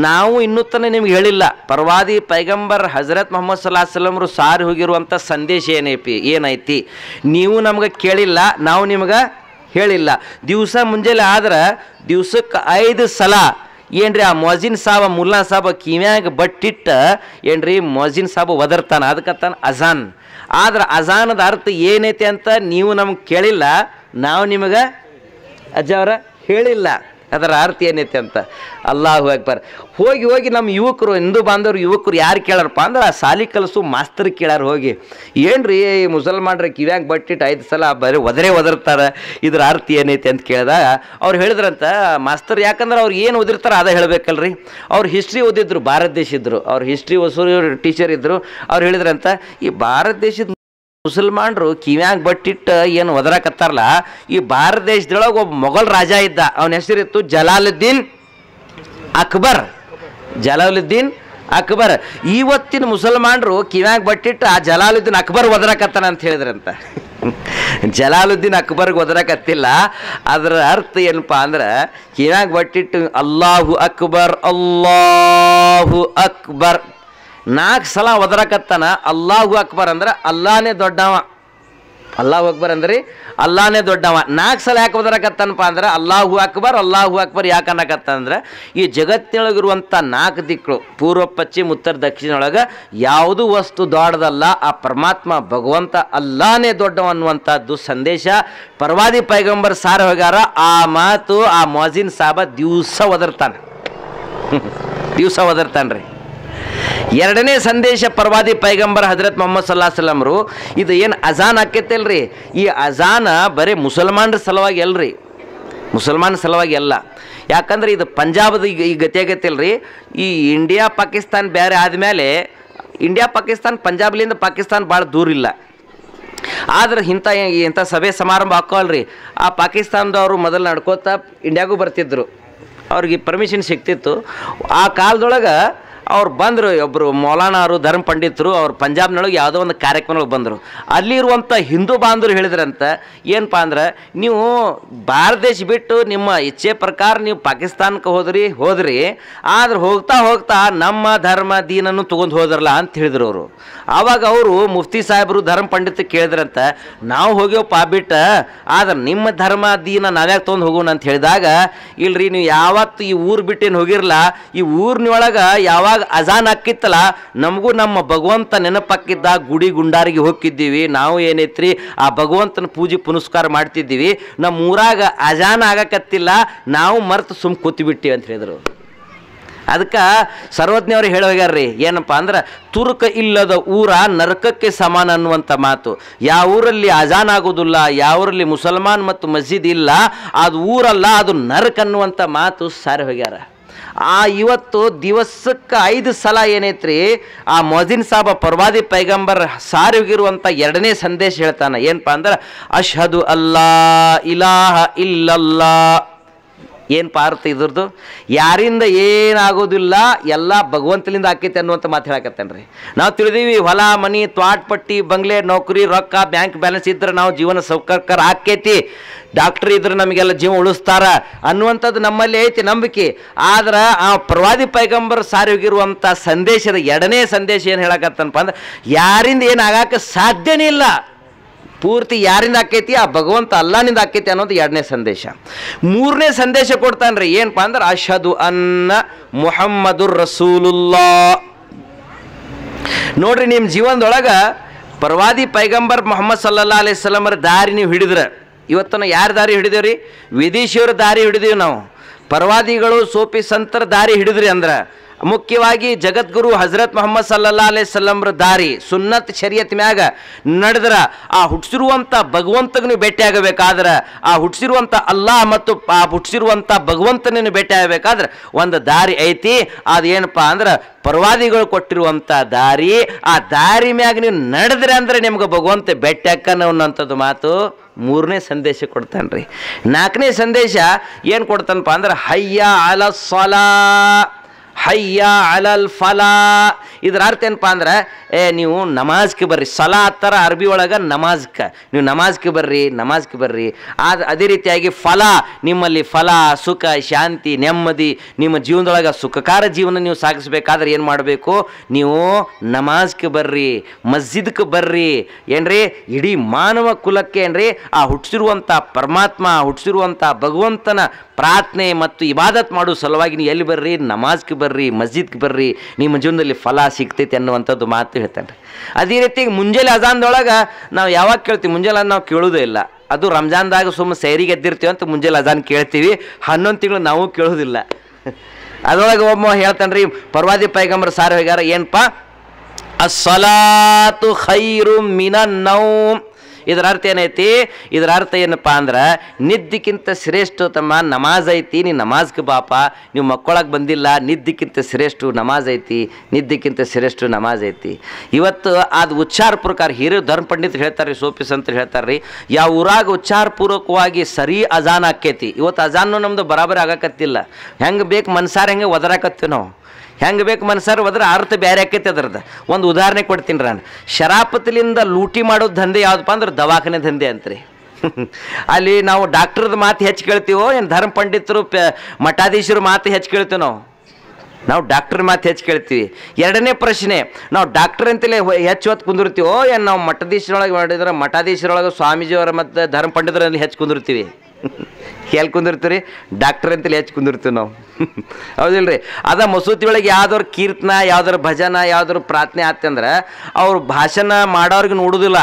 ನಾವು ಇನ್ನೂ ತನಕ ನಿಮ್ಗೆ ಹೇಳಿಲ್ಲ ಪ್ರವಾದಿ ಪೈಗಂಬರ್ ಹಜರತ್ ಮೊಹಮ್ಮದ್ ಸಲ್ಲಲ್ಲಾಹು ಅಲೈಹಿ ವಸಲ್ಲಂ ಸಾರಿ ಹೋಗಿರುವಂಥ ಸಂದೇಶ ಏನೈತಿ ನೀವು ನಮ್ಗೆ ಕೇಳಿಲ್ಲ, ನಾವು ನಿಮ್ಗೆ ಹೇಳಿಲ್ಲ. ದಿವಸ ಮುಂಜಾನೆ ಆದ್ರೆ ದಿವ್ಸಕ್ಕೆ 5 ಸಲ ಏನ್ರಿ ಆ ಮೊಜಿನ್ ಸಾಬ ಮುಲ್ಲಾ ಸಾಬ ಕಿವ್ಯಾಗ ಬಟ್ಟಿಟ್ಟ ಏನ್ರಿ ಮೊಜಿನ್ ಸಾಬ ಒದರ್ತಾನ, ಅದಕ್ಕತ್ತಾನ ಅಜಾನ್. ಆದ್ರೆ ಅಜಾನದ ಅರ್ಥ ಏನೈತಿ ಅಂತ ನೀವು ನಮ್ಗೆ ಕೇಳಿಲ್ಲ, ನಾವು ನಿಮಗೆ ಅಜ್ಜ ಅವರ ಹೇಳಿಲ್ಲ ಅದರ ಅರ್ಥ ಏನೈತೆ ಅಂತ. ಅಲ್ಲಾಹು ಅಕ್ಬರ್. ಹೋಗಿ ಹೋಗಿ ನಮ್ಮ ಯುವಕರು, ಹಿಂದೂ ಬಾಂಧವರು ಯುವಕರು ಯಾರು ಕೇಳಾರಪ್ಪ ಅಂದ್ರೆ ಆ ಸಾಲಿ ಕಲಸು ಮಾಸ್ತರ್ ಕೇಳಾರ. ಹೋಗಿ ಏನ್ರಿ ಮುಸಲ್ಮಾನ್ರ ಕಿವ್ಯಾಗ ಬಟ್ಟಿಟ್ಟು 5 ಸಲ ಬರೀ ಒದರ್ತಾರೆ, ಇದ್ರ ಅರ್ಥ ಏನೈತೆ ಅಂತ ಕೇಳಿದಾಗ ಅವ್ರು ಹೇಳಿದ್ರಂತ ಮಾಸ್ತರ್, ಯಾಕಂದ್ರೆ ಅವ್ರು ಏನು ಓದಿರ್ತಾರೆ ಅದೇ ಹೇಳಬೇಕಲ್ರಿ. ಅವ್ರು ಹಿಸ್ಟ್ರಿ ಓದಿದ್ರು, ಭಾರತ ದೇಶ ಇದ್ದರು, ಅವ್ರು ಹಿಸ್ಟ್ರಿ ಓದಿಸೋ ಟೀಚರ್ ಇದ್ದರು. ಅವ್ರು ಹೇಳಿದ್ರಂತ ಈ ಭಾರತ ದೇಶದ ಮುಸಲ್ಮಾನರು ಕಿವ್ಯಾಗ ಬಟ್ಟಿಟ್ಟು ಏನು ಒದರಾಕತ್ತಾರಲ್ಲ, ಈ ಭಾರತ ದೇಶದೊಳಗೆ ಒಬ್ಬ ಮೊಘಲ್ ರಾಜ ಇದ್ದ, ಅವನ ಹೆಸರಿತ್ತು ಜಲಾಲುದ್ದೀನ್ ಅಕ್ಬರ್. ಜಲಾಲುದ್ದೀನ್ ಅಕ್ಬರ್. ಇವತ್ತಿನ ಮುಸಲ್ಮಾನರು ಕಿವ್ಯಾಗ ಬಟ್ಟಿಟ್ಟು ಆ ಜಲಾಲುದ್ದೀನ್ ಅಕ್ಬರ್ ಒದರಾಕತ್ತಾನ ಅಂತ ಹೇಳಿದ್ರಂತ. ಜಲಾಲುದ್ದೀನ್ ಅಕ್ಬರ್ಗೆ ಒದರಾಕತ್ತಿಲ್ಲ. ಅದರ ಅರ್ಥ ಏನಪ್ಪ ಅಂದ್ರೆ ಕಿವ್ಯಾಗ ಬಟ್ಟಿಟ್ಟು ಅಲ್ಲಾಹು ಅಕ್ಬರ್ ಅಲ್ಲಾಹು ಅಕ್ಬರ್ 4 ಸಲ ಒದರಾಕತ್ತಾನ. ಅಲ್ಲಾಹು ಅಕ್ಬರ್ ಅಂದ್ರೆ ಅಲ್ಲಾನೇ ದೊಡ್ಡವ, ಅಲ್ಲಾಹು ಅಕ್ಬರ್ ಅಂದ್ರೆ ಅಲ್ಲಾನೇ ದೊಡ್ಡವ. 4 ಸಲ ಯಾಕೆ ಒದರಾಕತ್ತಾನಪ್ಪ ಅಂದ್ರೆ ಅಲ್ಲಾಹು ಅಕ್ಬರ್ ಯಾಕೆ ಅನ್ನಕತ್ತಂದ್ರೆ ಈ ಜಗತ್ತಿನೊಳಗಿರುವಂಥ 4 ದಿಕ್ಕಳು ಪೂರ್ವ, ಪಶ್ಚಿಮ, ಉತ್ತರ, ದಕ್ಷಿಣ ಒಳಗೆ ಯಾವುದೂ ವಸ್ತು ದೊಡ್ಡದಲ್ಲ, ಆ ಪರಮಾತ್ಮ ಭಗವಂತ ಅಲ್ಲಾನೇ ದೊಡ್ಡವ ಅನ್ನುವಂಥದ್ದು ಸಂದೇಶ ಪ್ರವಾದಿ ಪೈಗಂಬರ್ ಸಾರ ಹೋಗ್ಯಾರ. ಆ ಮಾತು ಆ ಮೊಜಿನ್ ಸಾಬ ದಿವಸ ಒದರ್ತಾನೆ, ದಿವಸ ಒದರ್ತಾನ್ರಿ. 2ನೇ ಸಂದೇಶ ಪ್ರವಾದಿ ಪೈಗಂಬರ್ ಹಜರತ್ ಮೊಹಮ್ಮದ್ ಸಲ್ಲಲ್ಲಾಹು ಅಲೈಹಿ ವಸಲ್ಲಂ ಇದು ಏನು ಅಜಾನ್ ಆಕೈತಲ್ರಿ, ಈ ಅಜಾನ ಬರೀ ಮುಸಲ್ಮಾನರ ಸಲುವಾಗಿ ಅಲ್ರಿ, ಮುಸಲ್ಮಾನ ಸಲುವಾಗಿ ಅಲ್ಲ. ಯಾಕಂದ್ರೆ ಇದು ಪಂಜಾಬದ ಈ ಗತಿ ಆಗೈತಿಲ್ರಿ. ಈ ಇಂಡಿಯಾ ಪಾಕಿಸ್ತಾನ ಬೇರೆ ಆದಮೇಲೆ ಇಂಡಿಯಾ ಪಾಕಿಸ್ತಾನ ಪಂಜಾಬ್ಲಿಂದ ಪಾಕಿಸ್ತಾನ ಭಾಳ ದೂರ ಇಲ್ಲ. ಆದ್ರೆ ಇಂಥ ಸಭೆ ಸಮಾರಂಭ ಹಾಕೋಲ್ರಿ. ಆ ಪಾಕಿಸ್ತಾನದವರು ಮೊದಲು ನಡ್ಕೋತಾ ಇಂಡಿಯಾಗೂ ಬರ್ತಿದ್ರು, ಅವ್ರಿಗೆ ಪರ್ಮಿಷನ್ ಸಿಗ್ತಿತ್ತು. ಆ ಕಾಲದೊಳಗೆ ಅವ್ರು ಬಂದರು, ಒಬ್ಬರು ಮೌಲಾನಾರು ಧರ್ಮ ಪಂಡಿತರು, ಅವ್ರು ಪಂಜಾಬ್ನೊಳಗೆ ಯಾವುದೋ ಒಂದು ಕಾರ್ಯಕ್ರಮಕ್ಕೆ ಬಂದರು. ಅಲ್ಲಿರುವಂಥ ಹಿಂದೂ ಬಾಂಧವರು ಹೇಳಿದ್ರಂತ, ಏನಪ್ಪ ಅಂದ್ರೆ ನೀವು ಭಾರತ ದೇಶ ಬಿಟ್ಟು ನಿಮ್ಮ ಇಚ್ಛೆ ಪ್ರಕಾರ ನೀವು ಪಾಕಿಸ್ತಾನಕ್ಕೆ ಹೋದ್ರಿ, ಆದ್ರೆ ಹೋಗ್ತಾ ಹೋಗ್ತಾ ನಮ್ಮ ಧರ್ಮ ದೀನನ್ನು ತೊಗೊಂಡು ಹೋದ್ರಲ್ಲ ಅಂತ ಹೇಳಿದ್ರು ಅವರು. ಆವಾಗ ಅವರು ಮುಫ್ತಿ ಸಾಹೇಬರು ಧರ್ಮ ಪಂಡಿತ ಕೇಳಿದ್ರಂತ, ನಾವು ಹೋಗ್ಯವಪ್ಪ ಬಿಟ್ಟು, ಆದ್ರೆ ನಿಮ್ಮ ಧರ್ಮ ದೀನ ನಾವ್ಯಾಕೆ ತೊಗೊಂಡು ಹೋಗೋಣ ಅಂತ ಹೇಳಿದಾಗ, ಇಲ್ರಿ ನೀವು ಯಾವತ್ತು ಈ ಊರು ಬಿಟ್ಟೇನು ಹೋಗಿರಲ್ಲ, ಈ ಊರಿನೊಳಗೆ ಯಾವಾಗ ಅಜಾನ್ ಹಾಕಿತ್ತಲ್ಲ ನಮಗೂ ನಮ್ಮ ಭಗವಂತ ನೆನಪಾಕಿದ್ದ, ಗುಡಿ ಗುಂಡಾರಿಗೆ ಹೋಗಿದ್ದೀವಿ, ನಾವು ಏನೈತ್ರಿ ಆ ಭಗವಂತನ ಪೂಜೆ ಪುನಸ್ಕಾರ ಮಾಡ್ತಿದ್ದೀವಿ, ನಮ್ಮ ಊರಾಗ ಅಜಾನ್ ಆಗಕತ್ತಿಲ್ಲ, ನಾವು ಮರ್ತು ಸುಮ್ ಕೂತ್ಬಿಟ್ಟಿವಿ ಅಂತ ಹೇಳಿದರು. ಅದಕ್ಕೆ ಸರ್ವಜ್ಞವ್ರು ಹೇಳೋಗ್ಯಾರ್ರಿ, ಏನಪ್ಪ ಅಂದ್ರೆ ತುರುಕ ಇಲ್ಲದ ಊರ ನರಕಕ್ಕೆ ಸಮಾನ ಅನ್ನುವಂಥ ಮಾತು. ಯಾವ ಊರಲ್ಲಿ ಅಜಾನ್ ಆಗೋದಿಲ್ಲ, ಯಾವ ಊರಲ್ಲಿ ಮುಸಲ್ಮಾನ್ ಮತ್ತು ಮಸ್ಜಿದ್ ಇಲ್ಲ, ಅದು ಊರಲ್ಲ, ಅದು ನರಕ ಅನ್ನುವಂಥ ಮಾತು ಸಾರಿ ಹೋಗ್ಯಾರ. ಇವತ್ತು ದಿವಸಕ್ಕೆ 5 ಸಲ ಏನೈತ್ರಿ ಆ ಮೊಜಿನ್ ಸಾಬ ಪ್ರವಾದಿ ಪೈಗಂಬರ್ ಸಾರಿ ಹೋಗಿರುವಂಥ 2ನೇ ಸಂದೇಶ ಹೇಳ್ತಾನೆ. ಏನಪ್ಪ ಅಂದ್ರೆ ಅಶ್ಹದು ಅಲ್ಲಾ ಇಲಾಹ ಇಲ್ಲಲ್ಲಾ. ಏನಪ್ಪ ಅರ್ಥ ಇದ್ರದ್ದು? ಯಾರಿಂದ ಏನಾಗೋದಿಲ್ಲ, ಎಲ್ಲ ಭಗವಂತನಿಂದ ಆಕೈತೆ ಅನ್ನುವಂಥ ಮಾತು ಹೇಳಕತ್ತೇನ್ರಿ. ನಾವು ತಿಳಿದೀವಿ ಹೊಲ ಮನಿ ತ್ವಾಟ್ ಪಟ್ಟಿ ಬಂಗ್ಲೆ ನೌಕರಿ ರೊಕ್ಕ ಬ್ಯಾಂಕ್ ಬ್ಯಾಲೆನ್ಸ್ ಇದ್ರೆ ನಾವು ಜೀವನ ಸೌಕರ್ಯಕರ ಆಕೈತಿ, ಡಾಕ್ಟ್ರ್ ಇದ್ರೆ ನಮಗೆಲ್ಲ ಜೀವ ಉಳಿಸ್ತಾರ ಅನ್ನುವಂಥದ್ದು ನಮ್ಮಲ್ಲಿ ಐತಿ ನಂಬಿಕೆ. ಆದ್ರೆ ಆ ಪ್ರವಾದಿ ಪೈಗಂಬರ್ ಸಾರಿ ಹೋಗಿರುವಂಥ ಸಂದೇಶದ 2ನೇ ಸಂದೇಶ ಏನು ಹೇಳಕತ್ತನಪ್ಪ ಅಂದ್ರೆ ಯಾರಿಂದ ಏನು ಆಗಾಕ ಸಾಧ್ಯನೇ ಇಲ್ಲ, ಪೂರ್ತಿ ಯಾರಿಂದ ಆಕೈತಿ ಆ ಭಗವಂತ ಅಲ್ಲಾನಿಂದ ಆಕೈತಿ ಅನ್ನೋದು 2ನೇ ಸಂದೇಶ. 3ನೇ ಸಂದೇಶ ಕೊಡ್ತಾನ್ರಿ, ಏನಪ್ಪ ಅಂದ್ರೆ ಅಶ್ಹದು ಅನ್ನ ಮುಹಮ್ಮದುರ್ ರಸೂಲುಲ್ಲಾ. ನೋಡ್ರಿ ನಿಮ್ಮ ಜೀವನದೊಳಗೆ ಪ್ರವಾದಿ ಪೈಗಂಬರ್ ಮೊಹಮ್ಮದ್ ಸಲ್ಲಲ್ಲಾಹು ಅಲೈಹಿ ವಸಲ್ಲಂ ದಾರಿ ನೀವು ಹಿಡಿದ್ರೆ, ಇವತ್ತನ ಯಾರ ದಾರಿ ಹಿಡಿದೇವ್ರಿ? ವಿದೇಶಿಯವ್ರ ದಾರಿ ಹಿಡಿದೀವಿ ನಾವು. ಪ್ರವಾದಿಗಳು ಸೋಪಿ ಸಂತರ ದಾರಿ ಹಿಡಿದ್ರಿ ಅಂದ್ರೆ ಮುಖ್ಯವಾಗಿ ಜಗದ್ಗುರು ಹಜರತ್ ಮೊಹಮ್ಮದ್ ಸಲ್ಲಲ್ಲಾಹು ಅಲೈಹಿ ವಸಲ್ಲಂರ ದಾರಿ ಸುನ್ನತ್ ಶರೀಯತ್ ಮ್ಯಾಗ ನಡೆದ್ರ ಆ ಹುಟ್ಟಿಸಿರುವಂಥ ಭಗವಂತಗೆ ನೀವು ಭೇಟಿ ಆಗಬೇಕಾದ್ರೆ, ಆ ಹುಟ್ಟಿಸಿರುವಂಥ ಅಲ್ಲಾಹ್ ಮತ್ತು ಆ ಹುಟ್ಟಿಸಿರುವಂಥ ಭಗವಂತನನ್ನು ಭೇಟಿ ಆಗಬೇಕಾದ್ರೆ ಒಂದು ದಾರಿ ಐತಿ. ಅದೇನಪ್ಪ ಅಂದ್ರೆ ಪ್ರವಾದಿಗಳು ಕೊಟ್ಟಿರುವಂಥ ದಾರಿ. ಆ ದಾರಿ ಮ್ಯಾಗ ನೀವು ನಡೆದ್ರೆ ಅಂದ್ರೆ ನಿಮ್ಗೆ ಭಗವಂತ ಭೇಟಿ ಹಾಕನ ಅನ್ನೋಂಥದ್ದು ಮಾತು. ಮೂರನೇ ಸಂದೇಶ ಕೊಡ್ತಾನೆ ರೀ. ನಾಲ್ಕನೇ ಸಂದೇಶ ಏನು ಕೊಡ್ತಾನಪ್ಪ ಅಂದ್ರೆ ಹಯ್ಯ ಅಲ ಸಲಾ ಹಯ್ಯ ಅಲಲ್ ಫಲಾ. ಇದ್ರ ಅರ್ಥ ಏನಪ್ಪ ಅಂದ್ರೆ ನೀವು ನಮಾಜ್ಗೆ ಬರ್ರಿ. ಸಲಾ ಹತ್ತರ ಅರ್ಬಿ ಒಳಗೆ ನಮಾಜ್ಗೆ, ನೀವು ನಮಾಜ್ಗೆ ಬರ್ರಿ. ಅದೇ ರೀತಿಯಾಗಿ ಫಲ, ನಿಮ್ಮಲ್ಲಿ ಫಲ, ಸುಖ, ಶಾಂತಿ, ನೆಮ್ಮದಿ, ನಿಮ್ಮ ಜೀವನದೊಳಗೆ ಸುಖಕಾರ ಜೀವನ ನೀವು ಸಾಗಿಸ್ಬೇಕಾದ್ರೆ ಏನು ಮಾಡಬೇಕು? ನೀವು ನಮಾಜ್ಗೆ ಬರ್ರಿ, ಮಸ್ಜಿದ್ಗೆ ಬರ್ರಿ. ಏನ್ರಿ ಇಡೀ ಮಾನವ ಕುಲಕ್ಕೆ ಏನ್ರಿ ಆ ಹುಟ್ಟಿಸಿರುವಂಥ ಪರಮಾತ್ಮ, ಹುಟ್ಟಿಸಿರುವಂಥ ಭಗವಂತನ ಪ್ರಾರ್ಥನೆ ಮತ್ತು ಇಬಾದತ್ ಮಾಡೋ ಸಲುವಾಗಿ ನೀವು ಎಲ್ಲಿ ಬರ್ರಿ? ನಮಾಜ್ಗೆ ಬರ್ರಿ, ಮಸ್ಜಿದ್ಗೆ ಬರ್ರಿ. ನಿಮ್ಮ ಜೀವನದಲ್ಲಿ ಫಲ ಸಿಗ್ತೈತೆ ಅನ್ನುವಂಥದ್ದು ಮಾತು ಹೇಳ್ತಾನೆ. ಅದೇ ರೀತಿ ಮುಂಜಾನೆ ಅಜಾನ್ದೊಳಗೆ ನಾವು ಯಾವಾಗ ಕೇಳ್ತೀವಿ? ಮುಂಜಾನೆ ನಾವು ಕೇಳೋದೇ ಇಲ್ಲ. ಅದು ರಂಜಾನ್ದಾಗ ಸುಮ್ಮನೆ ಸೈರಿಗೆ ಎದ್ದಿರ್ತೀವಿ ಅಂತ ಮುಂಜಾನೆ ಅಜಾನ್ ಕೇಳ್ತೀವಿ. 11 ತಿಂಗಳು ನಾವು ಕೇಳೋದಿಲ್ಲ. ಅದರೊಳಗೆ ಒಬ್ಬ ಹೇಳ್ತಾನೆ ರೀ, ಪ್ರವಾದಿ ಪೈಗಂಬರ್ ಸಾರ್ ಹೋಗ್ಯಾರ, ಏನಪ್ಪ? ಅಸ್ಸಲಾತು ಖೈರು ಮಿನನ್ ನೌಮ್. ಇದರ ಅರ್ಥ ಏನೈತಿ? ಇದರ ಅರ್ಥ ಏನಪ್ಪ ಅಂದ್ರೆ ನಿದ್ದಕ್ಕಿಂತ ಶ್ರೇಷ್ಠತಮ ನಮಾಜ್ ಐತಿ. ನೀ ನಮಾಜ್ಗೆ ಬಾಪ. ನೀವು ಮಕ್ಕಳಾಗಿ ಬಂದಿಲ್ಲ, ನಿದ್ದಕ್ಕಿಂತ ಶ್ರೇಷ್ಠ ನಮಾಜ್ ಐತಿ, ನಿದ್ದಕ್ಕಿಂತ ಶ್ರೇಷ್ಠ ನಮಾಜ್ ಐತಿ. ಇವತ್ತು ಅದು ಉಚ್ಚಾರ ಪ್ರಕಾರ ಹಿರಿಯ ಧರ್ಮ ಪಂಡಿತರು ಹೇಳ್ತಾರೆ, ಸೋಫಿಸ್ ಅಂತ ಹೇಳ್ತಾರೆ ರೀ, ಯಾವ ಊರಾಗ ಉಚ್ಚಾರ ಪೂರ್ವಕವಾಗಿ ಸರಿ ಅಜಾನ್ ಆಕೈತಿ. ಇವತ್ತು ಅಜಾನು ನಮ್ದು ಬರಾಬರಿ ಆಗಕತ್ತಿಲ್ಲ. ಹೆಂಗೆ ಬೇಕು ಮನ್ಸಾರ ಹೆಂಗೆ ಒದರಾಕತ್ತೀವಿ ನಾವು, ಹೆಂಗೆ ಬೇಕು ಮನಸ್ಸಾರ ಹೋದ್ರೆ ಅರ್ಥ ಬೇರೆ ಆಕೈತೆ. ಅದ್ರದ್ದು ಒಂದು ಉದಾಹರಣೆ ಕೊಡ್ತೀನಿ ನಾನು. ಶರಾಪತಿಲಿಂದ ಲೂಟಿ ಮಾಡೋದು ದಂಧೆ ಯಾವುದಪ್ಪ ಅಂದ್ರೆ ದವಾಖಾನೆ ದಂಧೆ ಅಂತ್ರಿ. ಅಲ್ಲಿ ನಾವು ಡಾಕ್ಟ್ರದ್ದು ಮಾತು ಹೆಚ್ಚು ಕೇಳ್ತೀವೋ ಏನು ಧರ್ಮ ಪಂಡಿತರು ಮಠಾಧೀಶರು ಮಾತು ಹೆಚ್ಚು ಕೇಳ್ತೀವಿ? ನಾವು ಡಾಕ್ಟ್ರ್ ಮಾತು ಹೆಚ್ಚು ಕೇಳ್ತೀವಿ. ಎರಡನೇ ಪ್ರಶ್ನೆ, ನಾವು ಡಾಕ್ಟ್ರ್ ಅಂತಲೇ ಹೆಚ್ಚು ಹೊತ್ತು ಕುಂದಿರ್ತೀವೋ ಏನು ನಾವು ಮಠಾಧೀಶರೊಳಗೆ ಮಾಡಿದ್ರೆ ಮಠಾಧೀಶರೊಳಗೆ ಸ್ವಾಮೀಜಿಯವರ ಮತ್ತು ಧರ್ಮ ಪಂಡಿತರಲ್ಲಿ ಹೆಚ್ಚು ಕುಂದಿರ್ತೀವಿ? ಎಲ್ಲಿ ಕುಂದಿರ್ತೀವಿ? ಡಾಕ್ಟರ್ ಅಂತೇಳಿ ಹೆಚ್ಚು ಕುಂದಿರ್ತೀವಿ ನಾವು. ಹೌದಿಲ್ರಿ? ಅದ ಮಸೂತಿ ಒಳಗೆ ಯಾವ್ದಾದ್ರು ಕೀರ್ತನ, ಯಾವ್ದಾರು ಭಜನ, ಯಾವ್ದಾದ್ರು ಪ್ರಾರ್ಥನೆ ಆತಂದ್ರೆ ಅವ್ರು ಭಾಷಣ ಮಾಡೋರ್ಗೆ ನೋಡೋದಿಲ್ಲ.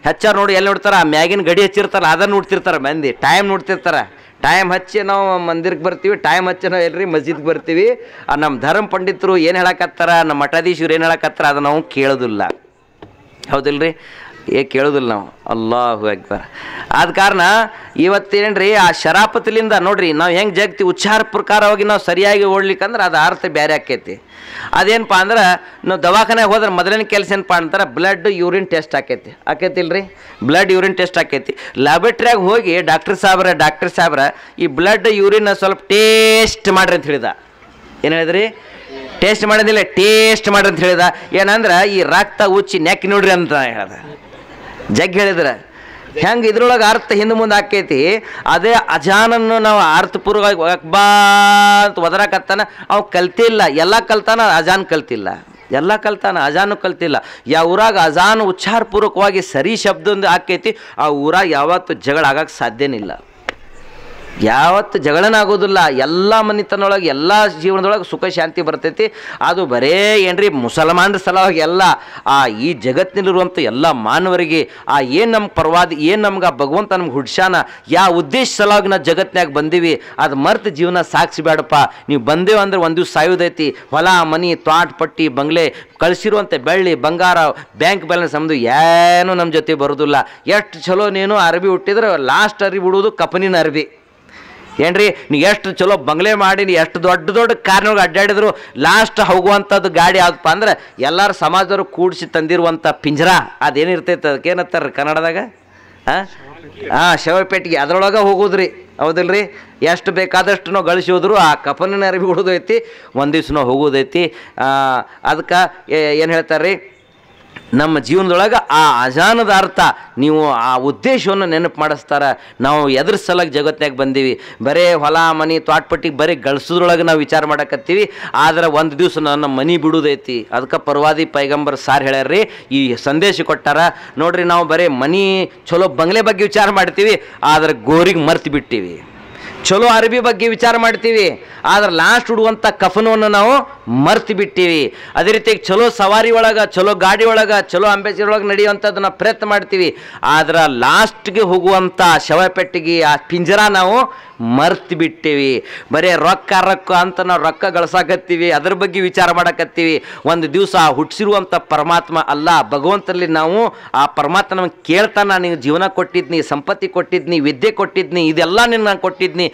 ಹೆಚ್ಚಾರು ನೋಡಿ ಎಲ್ಲಿ ನೋಡ್ತಾರೆ? ಆ ಮ್ಯಾಗಿನ ಗಡಿ ಹಚ್ಚಿರ್ತಾರಲ್ಲ ಅದನ್ನು ನೋಡ್ತಿರ್ತಾರೆ ಮಂದಿ. ಟೈಮ್ ನೋಡ್ತಿರ್ತಾರೆ. ಟೈಮ್ ಹಚ್ಚಿ ನಾವು ಮಂದಿರಕ್ಕೆ ಬರ್ತೀವಿ, ಟೈಮ್ ಹಚ್ಚಿ ನಾವು ಎಲ್ರಿ ಮಸ್ಜಿದ್ಗೆ ಬರ್ತೀವಿ. ನಮ್ಮ ಧರ್ಮ ಪಂಡಿತರು ಏನು ಹೇಳಕತ್ತಾರ, ನಮ್ಮ ಮಠಾಧೀಶರು ಏನು ಹೇಳಕತ್ತಾರ ಅದು ನಾವು ಕೇಳೋದಿಲ್ಲ. ಹೌದಿಲ್ರಿ? ಕೇಳೋದಿಲ್ಲ ನಾವು. ಅಲ್ಲಾಹು ಅಕ್ಬರ್. ಆದ ಕಾರಣ ಇವತ್ತೇನ್ರಿ ಆ ಶರಾಪತಿಲಿಂದ ನೋಡ್ರಿ ನಾವು ಹೆಂಗೆ ಜಗ್ತಿ ಉಚ್ಚಾರ ಪ್ರಕಾರವಾಗಿ ನಾವು ಸರಿಯಾಗಿ ಓಡ್ಲಿಕ್ಕಂದ್ರೆ ಅದು ಅರ್ಥ ಬೇರೆ ಆಕೈತಿ. ಅದೇನಪ್ಪ ಅಂದ್ರೆ ನಾವು ದವಾಖಾನೆಗೆ ಹೋದ್ರೆ ಮೊದಲನೇ ಕೆಲಸ ಏನಪ್ಪ ಅಂತಾರೆ? ಬ್ಲಡ್ ಯೂರಿನ್ ಟೆಸ್ಟ್ ಆಕೈತಿಲ್ರಿ? ಬ್ಲಡ್ ಯೂರಿನ್ ಟೆಸ್ಟ್ ಆಕೈತಿ. ಲ್ಯಾಬೊರೇಟ್ರಿಯಾಗ ಹೋಗಿ ಡಾಕ್ಟರ್ ಸಾಹೇಬ್ರ ಈ ಬ್ಲಡ್ ಯೂರಿನ್ ಸ್ವಲ್ಪ ಟೇಸ್ಟ್ ಮಾಡ್ರಿ ಅಂತ ಹೇಳಿದ. ಏನು ಹೇಳಿದ್ರಿ? ಟೇಸ್ಟ್ ಮಾಡೋದಿಲ್ಲ, ಟೇಸ್ಟ್ ಮಾಡ್ರಿ ಅಂತ ಹೇಳಿದ. ಏನಂದ್ರೆ ಈ ರಕ್ತ ಉಚ್ಚಿ ನೆಕ್ ನೋಡ್ರಿ ಅಂತ ಹೇಳ್ದ. ಜಗ್ ಹೇಳಿದ್ರೆ ಹೆಂಗೆ ಇದ್ರೊಳಗೆ ಅರ್ಥ ಹಿಂದೆ ಮುಂದೆ ಆಕೈತಿ. ಅದೇ ಅಜಾನನ್ನು ನಾವು ಅರ್ಥಪೂರ್ವವಾಗಿ ಅಕ್ಬಾ ಅಂತ ಒದರಾಕತ್ತಾನ. ಅವು ಕಲ್ತಿಲ್ಲ. ಎಲ್ಲ ಕಲ್ತಾನ, ಅಜಾನ್ ಕಲ್ತಿಲ್ಲ. ಎಲ್ಲ ಕಲ್ತಾನ, ಅಜಾನು ಕಲ್ತಿಲ್ಲ. ಯಾವ ಊರಾಗ ಅಜಾನ್ ಉಚ್ಚಾರ ಪೂರ್ವಕವಾಗಿ ಸರಿ ಶಬ್ದೊಂದು ಆಕೈತಿ ಆ ಊರಾಗ ಯಾವತ್ತು ಜಗಳ ಆಗಕ್ಕೆ ಸಾಧ್ಯನಿಲ್ಲ. ಯಾವತ್ತು ಜಗಳನ ಆಗೋದಿಲ್ಲ. ಎಲ್ಲ ಮನೆತನೊಳಗೆ ಎಲ್ಲ ಜೀವನದೊಳಗೆ ಸುಖ ಶಾಂತಿ ಬರ್ತೈತಿ. ಅದು ಬರೇ ಏನ್ರಿ ಮುಸಲ್ಮಾನರ ಸಲುವಾಗಿ ಎಲ್ಲ ಈ ಜಗತ್ತಿನಲ್ಲಿರುವಂಥ ಎಲ್ಲ ಮಾನವರಿಗೆ ಏನು ನಮ್ಮ ಪ್ರವಾದಿ, ಏನು ನಮ್ಗೆ ಭಗವಂತ ನಮ್ಗೆ ಹುಡ್ಸ್ಯಾನ, ಯಾವ ಉದ್ದೇಶ ಸಲುವಾಗಿ ನಾವು ಜಗತ್ತಿನಾಗ ಬಂದೀವಿ ಅದು ಮರ್ತು ಜೀವನ ಸಾಗಿಸ್ಬೇಡಪ್ಪ. ನೀವು ಬಂದೇವು ಅಂದ್ರೆ ಒಂದು ದಿವ್ಸ ಸಾಯೋದೈತಿ. ಹೊಲ ಮನಿ ತ್ವಾಟ ಪಟ್ಟಿ ಬಂಗ್ಲೆ ಕಳಿಸಿರುವಂಥ ಬೆಳ್ಳಿ ಬಂಗಾರ ಬ್ಯಾಂಕ್ ಬ್ಯಾಲೆನ್ಸ್ ನಮ್ಮದು ಏನೂ ನಮ್ಮ ಜೊತೆ ಬರೋದಿಲ್ಲ. ಎಷ್ಟು ಚಲೋ ನೀನು ಅರ್ಬಿ ಹುಟ್ಟಿದ್ರೆ ಲಾಸ್ಟ್ ಅರ್ಬಿ ಬಿಡೋದು ಕಪನಿನ ಅರ್ಬಿ. ಏನ್ರಿ ನೀವು ಎಷ್ಟು ಚಲೋ ಬಂಗ್ಲೆ ಮಾಡಿ ಎಷ್ಟು ದೊಡ್ಡ ಕಾರ್ನೊಳಗೆ ಅಡ್ಡಾಡಿದ್ರು ಲಾಸ್ಟ್ ಹೋಗುವಂಥದ್ದು ಗಾಡಿ ಯಾವುದಪ್ಪ ಅಂದ್ರೆ ಎಲ್ಲರ ಸಮಾಜದವರು ಕೂಡಿಸಿ ತಂದಿರುವಂಥ ಪಿಂಜರ. ಅದೇನಿರ್ತೈತೆ ಅದಕ್ಕೇನತ್ತಾರ ಕನ್ನಡದಾಗ? ಶವಪೇಟಿಗೆ. ಅದರೊಳಗೆ ಹೋಗೋದ್ರಿ. ಹೌದಿಲ್ರಿ? ಎಷ್ಟು ಬೇಕಾದಷ್ಟು ನಾವು ಗಳಿಸಿ ಹೋದ್ರು ಆ ಕಪನಿನ ಅರಿವಿ ಹುಡುದೈತಿ. ಒಂದು ದಿವ್ಸ ನಾವು ಹೋಗೋದೈತಿ. ಅದಕ್ಕೆ ಏನು ಹೇಳ್ತಾರೆ ರೀ, ನಮ್ಮ ಜೀವನದೊಳಗೆ ಆ ಅಜಾನದ ಅರ್ಥ ನೀವು ಆ ಉದ್ದೇಶವನ್ನು ನೆನಪು ಮಾಡಿಸ್ತಾರ. ನಾವು ಎದ್ರ ಸಲುವಾಗಿ ಜಗತ್ತಿನಾಗ ಬಂದೀವಿ? ಬರೇ ಹೊಲ ಮನಿ ತ್ವಾಟಪಟ್ಟಿಗೆ ಬರೀ ಗಳಿಸೋದ್ರೊಳಗೆ ನಾವು ವಿಚಾರ ಮಾಡಕತ್ತೀವಿ. ಆದ್ರೆ ಒಂದು ದಿವ್ಸ ನನ್ನ ಮನಿ ಬಿಡೋದೈತಿ. ಅದಕ್ಕೆ ಪ್ರವಾದಿ ಪೈಗಂಬರ್ ಸಾರ್ ಹೇಳ್ಯಾರ್ರಿ, ಈ ಸಂದೇಶ ಕೊಟ್ಟಾರ ನೋಡ್ರಿ. ನಾವು ಬರೀ ಮನಿ ಚಲೋ ಬಂಗ್ಲೆ ಬಗ್ಗೆ ವಿಚಾರ ಮಾಡ್ತೀವಿ, ಆದ್ರೆ ಗೋರಿಗೆ ಮರ್ತು ಬಿಟ್ಟಿವಿ. ಚಲೋ ಅರಬಿ ಬಗ್ಗೆ ವಿಚಾರ ಮಾಡ್ತೀವಿ, ಆದ್ರೆ ಲಾಸ್ಟ್ ಉಡುವಂಥ ಕಫನವನ್ನು ನಾವು ಮರ್ತು ಬಿಟ್ಟಿವಿ. ಅದೇ ರೀತಿ ಚಲೋ ಸವಾರಿ ಒಳಗೆ, ಚಲೋ ಗಾಡಿ ಒಳಗೆ, ಚಲೋ ಅಂಬೇಸಿಡರ್ ಒಳಗೆ ನಡೆಯುವಂಥದ್ದನ್ನ ಪ್ರಯತ್ನ ಮಾಡ್ತೀವಿ, ಆದ್ರೆ ಲಾಸ್ಟ್ಗೆ ಹೋಗುವಂಥ ಶವಪೆಟ್ಟಿಗೆ ಆ ಪಿಂಜರ ನಾವು ಮರ್ತು ಬಿಟ್ಟಿವಿ. ಬರೀ ರೊಕ್ಕ ರೊಕ್ಕ ಅಂತ ನಾವು ರೊಕ್ಕ ಗಳಿಸಾಕತ್ತೀವಿ, ಅದ್ರ ಬಗ್ಗೆ ವಿಚಾರ ಮಾಡಕತ್ತೀವಿ. ಒಂದು ದಿವಸ ಹುಟ್ಟಿಸಿರುವಂಥ ಪರಮಾತ್ಮ ಅಲ್ಲ, ಭಗವಂತನಲ್ಲಿ ನಾವು ಆ ಪರಮಾತ್ಮ ನಮಗೆ ಕೇಳ್ತಾನ, ನೀವು ಜೀವನ ಕೊಟ್ಟಿದ್ನಿ, ಸಂಪತ್ತಿ ಕೊಟ್ಟಿದ್ನಿ, ವಿದ್ಯೆ ಕೊಟ್ಟಿದ್ನಿ, ಇದೆಲ್ಲ ನಿನ್ನ ಕೊಟ್ಟಿದ್ನಿ,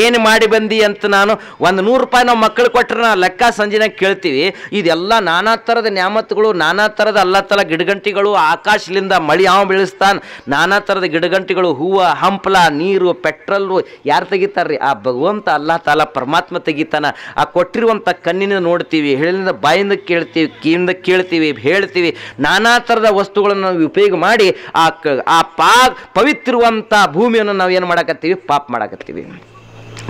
ಏನು ಮಾಡಿ ಬಂದಿ ಅಂತ ನಾನು ಒಂದು 100 ರೂಪಾಯಿ ನಾವು ಮಕ್ಕಳು ಕೊಟ್ಟರೆ ನಾವು ಲೆಕ್ಕ ಸಂಜೆನಾಗ ಕೇಳ್ತೀವಿ. ಇದೆಲ್ಲ ನಾನಾ ಥರದ ನ್ಯಾಮತ್ಗಳು, ನಾನಾ ಥರದ ಅಲ್ಲ ತಲ ಗಿಡಗಂಟಿಗಳು, ಆಕಾಶದಿಂದ ಮಳಿ ಯಾವ ಬೆಳೆಸ್ತಾನೆ, ನಾನಾ ಥರದ ಗಿಡಗಂಟಿಗಳು, ಹೂವು, ಹಂಪಲ, ನೀರು, ಪೆಟ್ರೋಲು ಯಾರು ತೆಗಿತಾರ್ರಿ? ಆ ಭಗವಂತ ಅಲ್ಲಾ ತಾಲ ಪರಮಾತ್ಮ ತೆಗಿತಾನ. ಆ ಕೊಟ್ಟಿರುವಂಥ ಕಣ್ಣಿನ ನೋಡ್ತೀವಿ, ಹೇಳಿದ ಬಾಯಿಂದ ಕೇಳ್ತೀವಿ, ಕಿವಿಯಿಂದ ಕೇಳ್ತೀವಿ, ಹೇಳ್ತೀವಿ, ನಾನಾ ಥರದ ವಸ್ತುಗಳನ್ನು ನಾವು ಉಪಯೋಗ ಮಾಡಿ ಆ ಪವಿತ್ರವಂಥ ಭೂಮಿಯನ್ನು ನಾವು ಏನು ಮಾಡಕತ್ತೀವಿ? ಪಾಪ ಮಾಡಕತ್ತೀವಿ.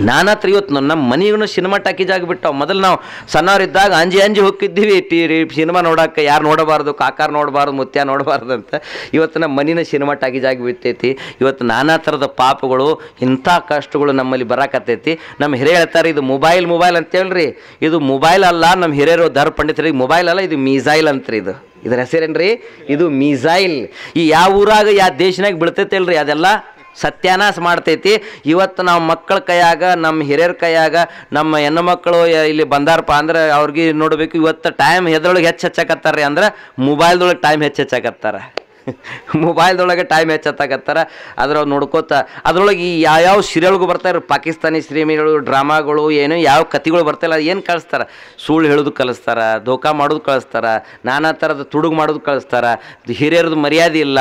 ನಾನಾ ಹತ್ರ ಇವತ್ತು ನಮ್ಮ ಮನೆಗೂ ಸಿನಿಮಾ ಟಾಕೀಸ್ ಆಗಿಬಿಟ್ಟು, ಮೊದಲು ನಾವು ಸಣ್ಣವರಿದ್ದಾಗ ಅಂಜಿ ಹೋಗಿದ್ದೀವಿ ಸಿನಿಮಾ ನೋಡೋಕೆ, ಯಾರು ನೋಡಬಾರ್ದು, ಕಾಕಾರ ನೋಡಬಾರ್ದು, ಮುತ್ಯ ನೋಡಬಾರ್ದು ಅಂತ. ಇವತ್ತು ನಮ್ಮ ಮನಿನ ಸಿನಿಮಾ ಟಾಕೀಸ್ ಆಗಿಬಿಟ್ಟೈತಿ. ಇವತ್ತು ನಾನಾ ಥರದ ಪಾಪಗಳು, ಇಂಥ ಕಷ್ಟಗಳು ನಮ್ಮಲ್ಲಿ ಬರಾಕತ್ತೈತಿ. ನಮ್ಮ ಹಿರಿಯರು ಹೇಳ್ತಾರೆ ಇದು ಮೊಬೈಲ್ ಅಂತ ಹೇಳ್ರಿ, ಇದು ಮೊಬೈಲ್ ಅಲ್ಲ. ನಮ್ಮ ಹಿರಿಯರು ಧರ್ ಪಂಡಿತರಿಗೆ ಮೊಬೈಲ್ ಅಲ್ಲ, ಇದು ಮಿಸೈಲ್ ಅಂತ್ರಿ. ಇದರ ಹೆಸರೇನ್ರಿ? ಇದು ಮಿಸೈಲ್. ಈ ಯಾವ ಊರಾಗ ಯಾವ ದೇಶನಾಗ ಬೀಳ್ತೈತೆ ಅಲ್ರಿ, ಅದೆಲ್ಲ ಸತ್ಯಾನಾಶ ಮಾಡ್ತೈತಿ. ಇವತ್ತು ನಾವು ಮಕ್ಕಳ ಕೈಯಾಗ, ನಮ್ಮ ಹಿರಿಯರ ಕೈಯಾಗ, ನಮ್ಮ ಹೆಣ್ಣು ಮಕ್ಕಳು ಇಲ್ಲಿ ಬಂದಾರಪ್ಪ ಅಂದ್ರೆ ಅವ್ರಿಗೆ ನೋಡಬೇಕು, ಇವತ್ತು ಟೈಮ್ ಎದ್ರೊಳಗೆ ಹೆಚ್ಚಾಕತ್ತಾರ ರೀ ಅಂದ್ರೆ ಮೊಬೈಲ್ದೊಳಗೆ ಟೈಮ್ ಹೆಚ್ಚಾಕತ್ತಾರ. ಮೊಬೈಲ್ದೊಳಗೆ ಟೈಮ್ ಹೆಚ್ಚತ್ತಾಕತ್ತಾರ. ಅದ್ರೊಳಗೆ ನೋಡ್ಕೋತ ಅದ್ರೊಳಗೆ ಈ ಯಾವ್ಯಾವ ಸೀರಿಯಲ್ಗೂ ಬರ್ತಾರೆ, ಪಾಕಿಸ್ತಾನಿ ಸಿನಿಮೆಗಳು, ಡ್ರಾಮಾಗಳು, ಏನು ಯಾವ ಕಥೆಗಳು ಬರ್ತಾಯಿಲ್ಲ, ಏನು ಕಳಿಸ್ತಾರೆ? ಸುಳ್ಳು ಹೇಳೋದು ಕಳಿಸ್ತಾರ, ಧೋಕಾ ಮಾಡೋದು ಕಳಿಸ್ತಾರ, ನಾನಾ ಥರದ ತುಡುಗು ಮಾಡೋದು ಕಳಿಸ್ತಾರ. ಹಿರಿಯರದು ಮರ್ಯಾದೆ ಇಲ್ಲ,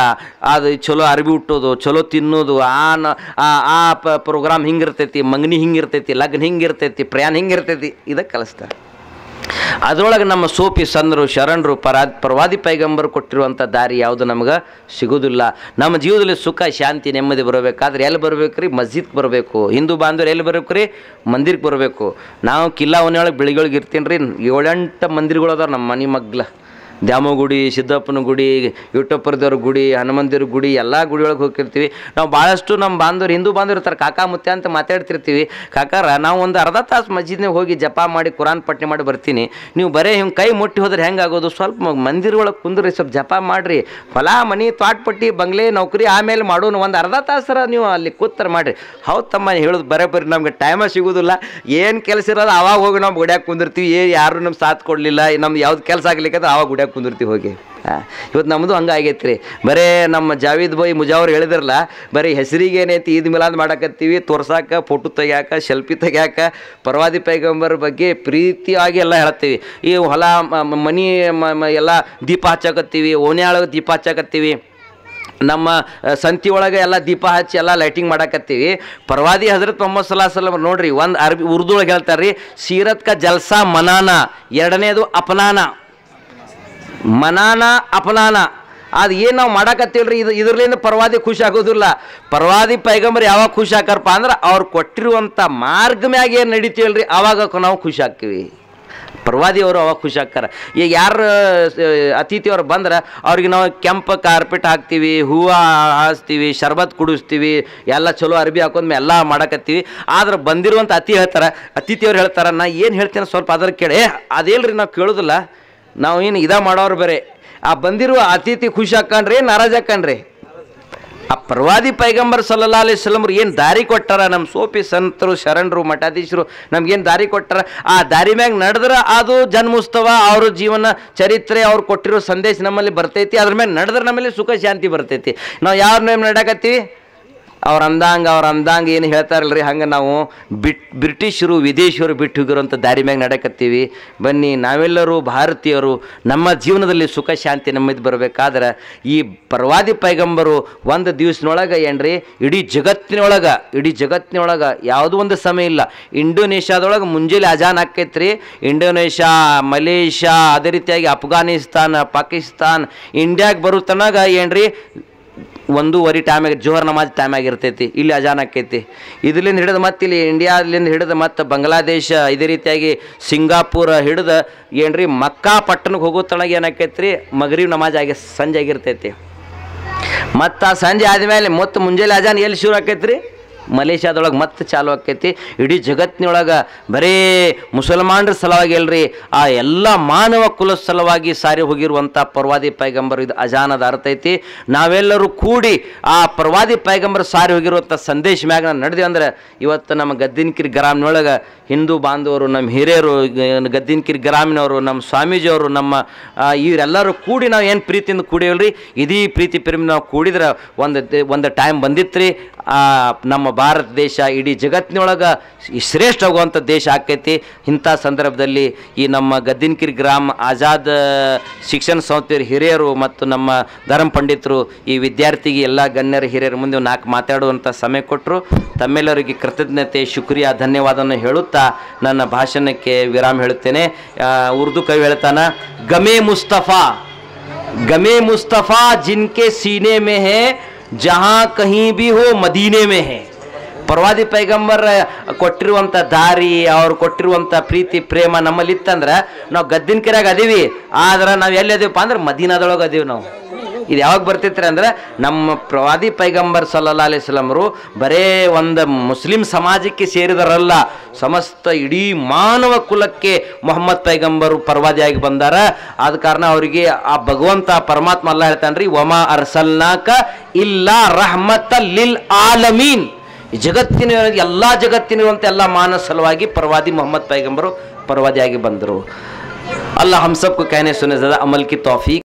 ಅದು ಚಲೋ ಅರ್ಬಿ ಹುಟ್ಟೋದು, ಚಲೋ ತಿನ್ನೋದು, ಆ ಪ್ರೋಗ್ರಾಮ್ ಹಿಂಗಿರ್ತೈತಿ, ಮಂಗನಿ ಹಿಂಗಿರ್ತೈತಿ, ಲಗ್ನ ಹಿಂಗಿರ್ತೈತಿ, ಪ್ರಯಾಣ ಹಿಂಗಿರ್ತೈತಿ, ಇದಕ್ಕೆ ಕಳಿಸ್ತಾರೆ. ಅದರೊಳಗೆ ನಮ್ಮ ಸೋಫಿ ಸಂದರು, ಶರಣರು, ಪ್ರವಾದಿ ಪೈಗಂಬರು ಕೊಟ್ಟಿರುವಂಥ ದಾರಿ ಯಾವುದು ನಮ್ಗೆ ಸಿಗೋದಿಲ್ಲ. ನಮ್ಮ ಜೀವನದಲ್ಲಿ ಸುಖ, ಶಾಂತಿ, ನೆಮ್ಮದಿ ಬರಬೇಕಾದ್ರೆ ಎಲ್ಲಿ ಬರಬೇಕು ರೀ? ಮಸ್ಜಿದ್ಗೆ ಬರಬೇಕು. ಹಿಂದೂ ಬಾಂಧವರು ಎಲ್ಲಿ ಬರಬೇಕು ರೀ? ಮಂದಿರಕ್ಕೆ ಬರಬೇಕು. ನಾವು ಕಿಲ್ಲಾ ಒನೆಯೊಳಗೆ ಬೆಳಿಗ್ಗೆ ಇರ್ತೀನಿ ರೀ, 7-8 ಮಂದಿರಗಳು ಅದಾವ ನಮ್ಮ ಮನೆ ಮಗ್ಲ. ದ್ಯಾಮೋ ಗುಡಿ, ಸಿದ್ದಪ್ಪನ ಗುಡಿ, ಯೂಟಪ್ಪರದವ್ರ ಗುಡಿ, ಹನುಮಂದಿರ ಗುಡಿ, ಎಲ್ಲ ಗುಡಿ ಒಳಗೆ ಹೋಗಿರ್ತೀವಿ. ನಾವು ಭಾಳಷ್ಟು ನಮ್ಮ ಬಾಂಧವ್ರು, ಹಿಂದೂ ಬಾಂಧವ್ರು ಇರ್ತಾರೆ, ಕಾಕಾ ಮುತ್ಯ ಅಂತ ಮಾತಾಡ್ತಿರ್ತೀವಿ. ಕಾಕಾರ ನಾವು ಒಂದು ಅರ್ಧ ತಾಸು ಮಸ್ಜಿದ್ನಾಗ ಹೋಗಿ ಜಪ ಮಾಡಿ ಕುರಾನ್ ಪಟ್ನೆ ಮಾಡಿ ಬರ್ತೀನಿ, ನೀವು ಬರೀ ಹಿಂಗೆ ಕೈ ಮುಟ್ಟಿ ಹೋದ್ರೆ ಹೆಂಗಾಗೋದು? ಸ್ವಲ್ಪ ಮಂದಿರ ಒಳಗೆ ಕುಂದ್ರಿ, ಸ್ವಲ್ಪ ಜಪ ಮಾಡಿರಿ, ಹೊಲ ಮನೆ ತ್ವಾಟ್ಪಟ್ಟಿ ಬಂಗ್ಲೆ ನೌಕರಿ ಆಮೇಲೆ ಮಾಡೋನು, ಒಂದು ಅರ್ಧ ತಾಸರ ನೀವು ಅಲ್ಲಿ ಕೂತ್ತರ ಮಾಡಿರಿ. ಹೌದು ತಮ್ಮ ಹೇಳೋದು ಬರೀ ನಮ್ಗೆ ಟೈಮ ಸಿಗೋದಿಲ್ಲ, ಏನು ಕೆಲಸ ಇರೋದು ಅವಾಗ ಹೋಗಿ ನಾವು ಗುಡಿಯಾಗ ಕುಂದಿರ್ತೀವಿ. ಯಾರು ನಮ್ಮ ಸಾಥ್ ಕೊಡಲಿಲ್ಲ, ನಮ್ದು ಯಾವ್ದು ಕೆಲಸ ಆಗ್ಲಿಕ್ಕಂದ್ರೆ ಅವಾಗ ಗುಡಿಯಾಗ ಕುಂದಿರ್ತೀವಿ ಹೋಗಿ. ಇವತ್ತು ನಮ್ಮದು ಹಂಗೆ ಆಗೈತೆ ರೀ. ಬರೇ ನಮ್ಮ ಜಾವೀದ್ ಭಾಯ್ ಮುಜಾವರ್ ಹೇಳಿದ್ರಲ್ಲ, ಬರೀ ಹೆಸರಿಗೆ ಏನೈತಿ ಈದ್ ಮಿಲಾದ್ ಮಾಡಕತ್ತೀವಿ, ತೋರ್ಸಾಕ, ಫೋಟೋ ತೆಗ್ಯಾಕ, ಸೆಲ್ಫಿ ತೆಗ್ಯಾಕ, ಪ್ರವಾದಿ ಪೈಗಂಬರ್ ಬಗ್ಗೆ ಪ್ರೀತಿಯಾಗಿ ಎಲ್ಲ ಹೇಳ್ತೀವಿ. ಈ ಹೊಲ ಮನಿ ಎಲ್ಲ ದೀಪ ಹಚ್ಚಾಕತ್ತೀವಿ, ಓಣ್ಯಾಳಗೆ ದೀಪ ಹಚ್ಚಾಕತ್ತೀವಿ, ನಮ್ಮ ಸಂತಿ ಒಳಗೆ ಎಲ್ಲ ದೀಪ ಹಚ್ಚಿ ಎಲ್ಲ ಲೈಟಿಂಗ್ ಮಾಡಕತ್ತೀವಿ. ಪ್ರವಾದಿ ಹಜರತ್ ಮೊಹಮ್ಮದ್ ಸಲಾ ಸಲ್ಲಂ ನೋಡ್ರಿ, ಒಂದು ಅರಬಿ ಉರ್ದುಳಗೆ ಹೇಳ್ತಾರೆ ರೀ, ಸೀರತ್ ಕ ಜಲ್ಸಾ ಮನಾನ, ಎರಡನೇದು ಅಪನಾನ. ಮನಾನ ಅಪನಾನ ಅದು ಏನು ನಾವು ಮಾಡಕತ್ತೀವ್ರಿ, ಇದರ್ಲಿಂದ ಪ್ರವಾದಿ ಖುಷಿ ಆಗೋದಿಲ್ಲ. ಪ್ರವಾದಿ ಪೈಗಂಬರ್ ಯಾವಾಗ ಖುಷಿ ಆಕಾರಪ್ಪ ಅಂದ್ರೆ ಅವ್ರು ಕೊಟ್ಟಿರುವಂಥ ಮಾರ್ಗ ಮ್ಯಾಗ ಏನು ನಡೀತೀವಲ್ರಿ ಅವಾಗ ನಾವು ಖುಷಿ ಆಗ್ತೀವಿ. ಪ್ರವಾದಿಯವರು ಅವಾಗ ಖುಷಿ ಆಗ್ತಾರೆ. ಈಗ ಯಾರು ಅತಿಥಿಯವ್ರು ಬಂದ್ರೆ ಅವ್ರಿಗೆ ನಾವು ಕೆಂಪು ಕಾರ್ಪೆಟ್ ಹಾಕ್ತೀವಿ, ಹೂವು ಹಾಸ್ತೀವಿ, ಶರ್ಬತ್ ಕುಡಿಸ್ತೀವಿ, ಎಲ್ಲ ಚಲೋ ಅರ್ಬಿ ಹಾಕೊಂಡ್ಮೆ ಎಲ್ಲ ಮಾಡಕತ್ತೀವಿ. ಆದ್ರೆ ಬಂದಿರುವಂಥ ಅತಿಥಿಯವ್ರು ಹೇಳ್ತಾರೆ, ನಾ ಏನು ಹೇಳ್ತೇನೆ ಸ್ವಲ್ಪ ಅದ್ರ ಕೇಳಿ, ಅದೇಲ್ರಿ ನಾವು ಕೇಳೋದಿಲ್ಲ, ನಾವು ಏನು ಮಾಡೋರು ಬೇರೆ. ಆ ಬಂದಿರುವ ಅತಿಥಿ ಖುಷಿ ಹಾಕಣ್ರಿ, ನಾರಾಜ್ ಹಾಕಣ್ರಿ. ಆ ಪ್ರವಾದಿ ಪೈಗಂಬರ್ ಸಲ್ಲಲ್ಲಾಹು ಅಲೈಹಿ ವಸಲ್ಲಂ ಏನು ದಾರಿ ಕೊಟ್ಟಾರ, ನಮ್ಮ ಸೋಫಿ ಸಂತರು, ಶರಣರು, ಮಠಾಧೀಶರು ನಮ್ಗೇನು ದಾರಿ ಕೊಟ್ಟಾರ, ಆ ದಾರಿ ಮ್ಯಾಗ ನಡೆದ್ರೆ ಅದು ಜನ್ಮೋತ್ಸವ, ಅವ್ರ ಜೀವನ ಚರಿತ್ರೆ, ಅವ್ರು ಕೊಟ್ಟಿರೋ ಸಂದೇಶ ನಮ್ಮಲ್ಲಿ ಬರ್ತೈತಿ. ಅದ್ರ ಮ್ಯಾಗ ನಡೆದ್ರೆ ನಮ್ಮಲ್ಲಿ ಸುಖ ಶಾಂತಿ ಬರ್ತೈತಿ. ನಾವು ಯಾರ ನೇಮ್ ನಡಕತ್ತೀವಿ? ಅವ್ರ ಅಂದಂಗೆ ಏನು ಹೇಳ್ತಾರಲ್ರಿ, ಹಂಗೆ ನಾವು ಬ್ರಿಟಿಷರು, ವಿದೇಶಿಯರು ಬಿಟ್ಟು ಹೋಗಿರೋಂಥ ದಾರಿ ಮ್ಯಾಗ ನಡಕತ್ತೀವಿ. ಬನ್ನಿ, ನಾವೆಲ್ಲರೂ ಭಾರತೀಯರು, ನಮ್ಮ ಜೀವನದಲ್ಲಿ ಸುಖ ಶಾಂತಿ ನೆಮ್ಮದಿ ಬರಬೇಕಾದ್ರೆ ಈ ಪ್ರವಾದಿ ಪೈಗಂಬರು ಒಂದು ದಿವಸನೊಳಗೆ ಏನ್ರಿ ಇಡೀ ಜಗತ್ತಿನೊಳಗೆ ಯಾವುದೋ ಒಂದು ಸಮಯ ಇಲ್ಲ. ಇಂಡೋನೇಷ್ಯಾದೊಳಗೆ ಮುಂಜಾನೆ ಅಜಾನ್ ಆಕೈತ್ರಿ. ಇಂಡೋನೇಷ್ಯಾ, ಮಲೇಷ್ಯಾ, ಅದೇ ರೀತಿಯಾಗಿ ಅಫ್ಘಾನಿಸ್ತಾನ, ಪಾಕಿಸ್ತಾನ್, ಇಂಡಿಯಾಗೆ ಬರೋ ತನಕ ಏನ್ರಿ 1:15 ಟೈಮ್ ಜೋಹರ್ ನಮಾಜ್ ಟೈಮ್ ಆಗಿರ್ತೈತಿ. ಇಲ್ಲಿ ಅಜಾನ್ ಆಕೈತಿ. ಇದರಿಂದ ಹಿಡಿದು ಮತ್ತೆ ಇಲ್ಲಿ ಇಂಡಿಯಾದಿಂದ ಹಿಡಿದು ಮತ್ತು ಬಾಂಗ್ಲಾದೇಶ, ಇದೇ ರೀತಿಯಾಗಿ ಸಿಂಗಾಪುರ ಹಿಡಿದು ಏನ್ರಿ ಮಕ್ಕಾ ಪಟ್ಟಣಕ್ಕೆ ಹೋಗೋ ತನಕ ಏನಾಕೈತ್ರಿ ಮಗರಿಬ್ ನಮಾಜ್ ಆಗಿ ಸಂಜೆ ಆಗಿರ್ತೈತಿ. ಮತ್ತು ಆ ಸಂಜೆ ಆದಮೇಲೆ ಮುಂಜಾನೆ ಅಜಾನ್ ಎಲ್ಲಿ ಶುರು ಆಕೈತ್ರಿ? ಮಲೇಷ್ಯಾದೊಳಗೆ ಮತ್ತೆ ಚಾಲು ಆಕೈತಿ. ಇಡೀ ಜಗತ್ತಿನೊಳಗೆ ಬರೇ ಮುಸಲ್ಮಾನರ ಸಲುವಾಗಿ ಅಲ್ರಿ, ಆ ಎಲ್ಲ ಮಾನವ ಕುಲ ಸಲುವಾಗಿ ಸಾರಿ ಹೋಗಿರುವಂಥ ಪ್ರವಾದಿ ಪೈಗಂಬರ್. ಇದು ಅಜಾನದ ಅರ್ಥ ಐತಿ. ನಾವೆಲ್ಲರೂ ಕೂಡಿ ಆ ಪ್ರವಾದಿ ಪೈಗಂಬರ್ ಸಾರಿ ಹೋಗಿರುವಂಥ ಸಂದೇಶ ಮ್ಯಾಗ ನಾವು ನಡೆದೇವೆ ಅಂದ್ರೆ ಇವತ್ತು ನಮ್ಮ ಗದ್ದಿನಕಿರಿ ಗ್ರಾಮನೊಳಗೆ ಹಿಂದೂ ಬಾಂಧವರು, ನಮ್ಮ ಹಿರಿಯರು, ಗದ್ದಿನಕಿರಿ ಗ್ರಾಮಿನವರು, ನಮ್ಮ ಸ್ವಾಮೀಜಿಯವರು, ನಮ್ಮ ಇವರೆಲ್ಲರೂ ಕೂಡಿ ನಾವು ಏನು ಪ್ರೀತಿಯಿಂದ ಕೂಡಿವಲ್ರಿ, ಇದೀ ಪ್ರೀತಿ ಪ್ರೇಮ ನಾವು ಕೂಡಿದ್ರೆ ಒಂದು ಟೈಮ್ ಬಂದಿತ್ತು ರೀ, ನಮ್ಮ ಭಾರತ ದೇಶ ಇಡೀ ಜಗತ್ತಿನೊಳಗೆ ಶ್ರೇಷ್ಠ ಆಗುವಂಥ ದೇಶ ಆಕೈತಿ. ಇಂಥ ಸಂದರ್ಭದಲ್ಲಿ ಈ ನಮ್ಮ ಗದ್ದಿನಕಿರಿ ಗ್ರಾಮ ಆಜಾದ್ ಶಿಕ್ಷಣ ಸಂಸ್ಥೆಯ ಹಿರಿಯರು ಮತ್ತು ನಮ್ಮ ಧರ್ಮ ಪಂಡಿತರು ಈ ವಿದ್ಯಾರ್ಥಿಗೆ ಎಲ್ಲ ಗಣ್ಯರ ಹಿರಿಯರ ಮುಂದೆ 4 ಮಾತಾಡುವಂಥ ಸಮಯ ಕೊಟ್ಟರು. ತಮ್ಮೆಲ್ಲರಿಗೆ ಕೃತಜ್ಞತೆ, ಶುಕ್ರಿಯಾ, ಧನ್ಯವಾದವನ್ನು ಹೇಳುತ್ತಾ ನನ್ನ ಭಾಷಣಕ್ಕೆ ವಿರಾಮ ಹೇಳುತ್ತೇನೆ. ಉರ್ದು ಕವಿ ಹೇಳ್ತಾನೆ, ಗಮೆ ಮುಸ್ತಫಾ जिनके सीने में है जहाँ कहीं भी हो मदीने में है. ಪ್ರವಾದಿ ಪೈಗಂಬರ್ ಕೊಟ್ಟಿರುವಂಥ ದಾರಿ, ಅವ್ರು ಕೊಟ್ಟಿರುವಂಥ ಪ್ರೀತಿ ಪ್ರೇಮ ನಮ್ಮಲ್ಲಿ ಇತ್ತಂದ್ರೆ ನಾವು ಗದ್ದಿನಕೆರೆಯಾಗ ಅದೀವಿ, ಆದ್ರೆ ನಾವು ಎಲ್ಲಿ ಅದೀವಪ್ಪ ಅಂದ್ರೆ ಮದೀನಾದೊಳಗೆ ಅದೀವಿ. ನಾವು ಇದು ಯಾವಾಗ ಬರ್ತೈತ್ರಿ ಅಂದ್ರೆ ನಮ್ಮ ಪ್ರವಾದಿ ಪೈಗಂಬರ್ ಸಲ್ಲಲ್ಲಾಹು ಅಲೈಹಿ ವಸಲ್ಲಮರು ಬರೇ ಒಂದು ಮುಸ್ಲಿಂ ಸಮಾಜಕ್ಕೆ ಸೇರಿದರಲ್ಲ, ಸಮಸ್ತ ಇಡೀ ಮಾನವ ಕುಲಕ್ಕೆ ಮೊಹಮ್ಮದ್ ಪೈಗಂಬರು ಪ್ರವಾದಿಯಾಗಿ ಬಂದಾರ. ಆದ ಕಾರಣ ಅವರಿಗೆ ಆ ಭಗವಂತ ಪರಮಾತ್ಮ ಅಲ್ಲ ಹೇಳ್ತಾನ್ರಿ, ವಮಾ ಅರ್ಸಲ್ನಾಕ ಇಲ್ಲಾ ರಹಮತಲ್ ಲಿಲ್ ಆಲಮೀನ್. ಜಗತ್ತಿನ ಎಲ್ಲ ಜಗತ್ತಿನಿರುವಂಥ ಎಲ್ಲ ಮಾನವ ಸಲುವಾಗಿ ಪ್ರವಾದಿ ಮೊಹಮ್ಮದ್ ಪೈಗಂಬರು ಪ್ರವಾದಿಯಾಗಿ ಬಂದರು. ಅಲ್ಲಾಹ್ ಹಮ್ ಸಬ್ಕೋ कहने सुने ज़्यादा अमल की तौफीक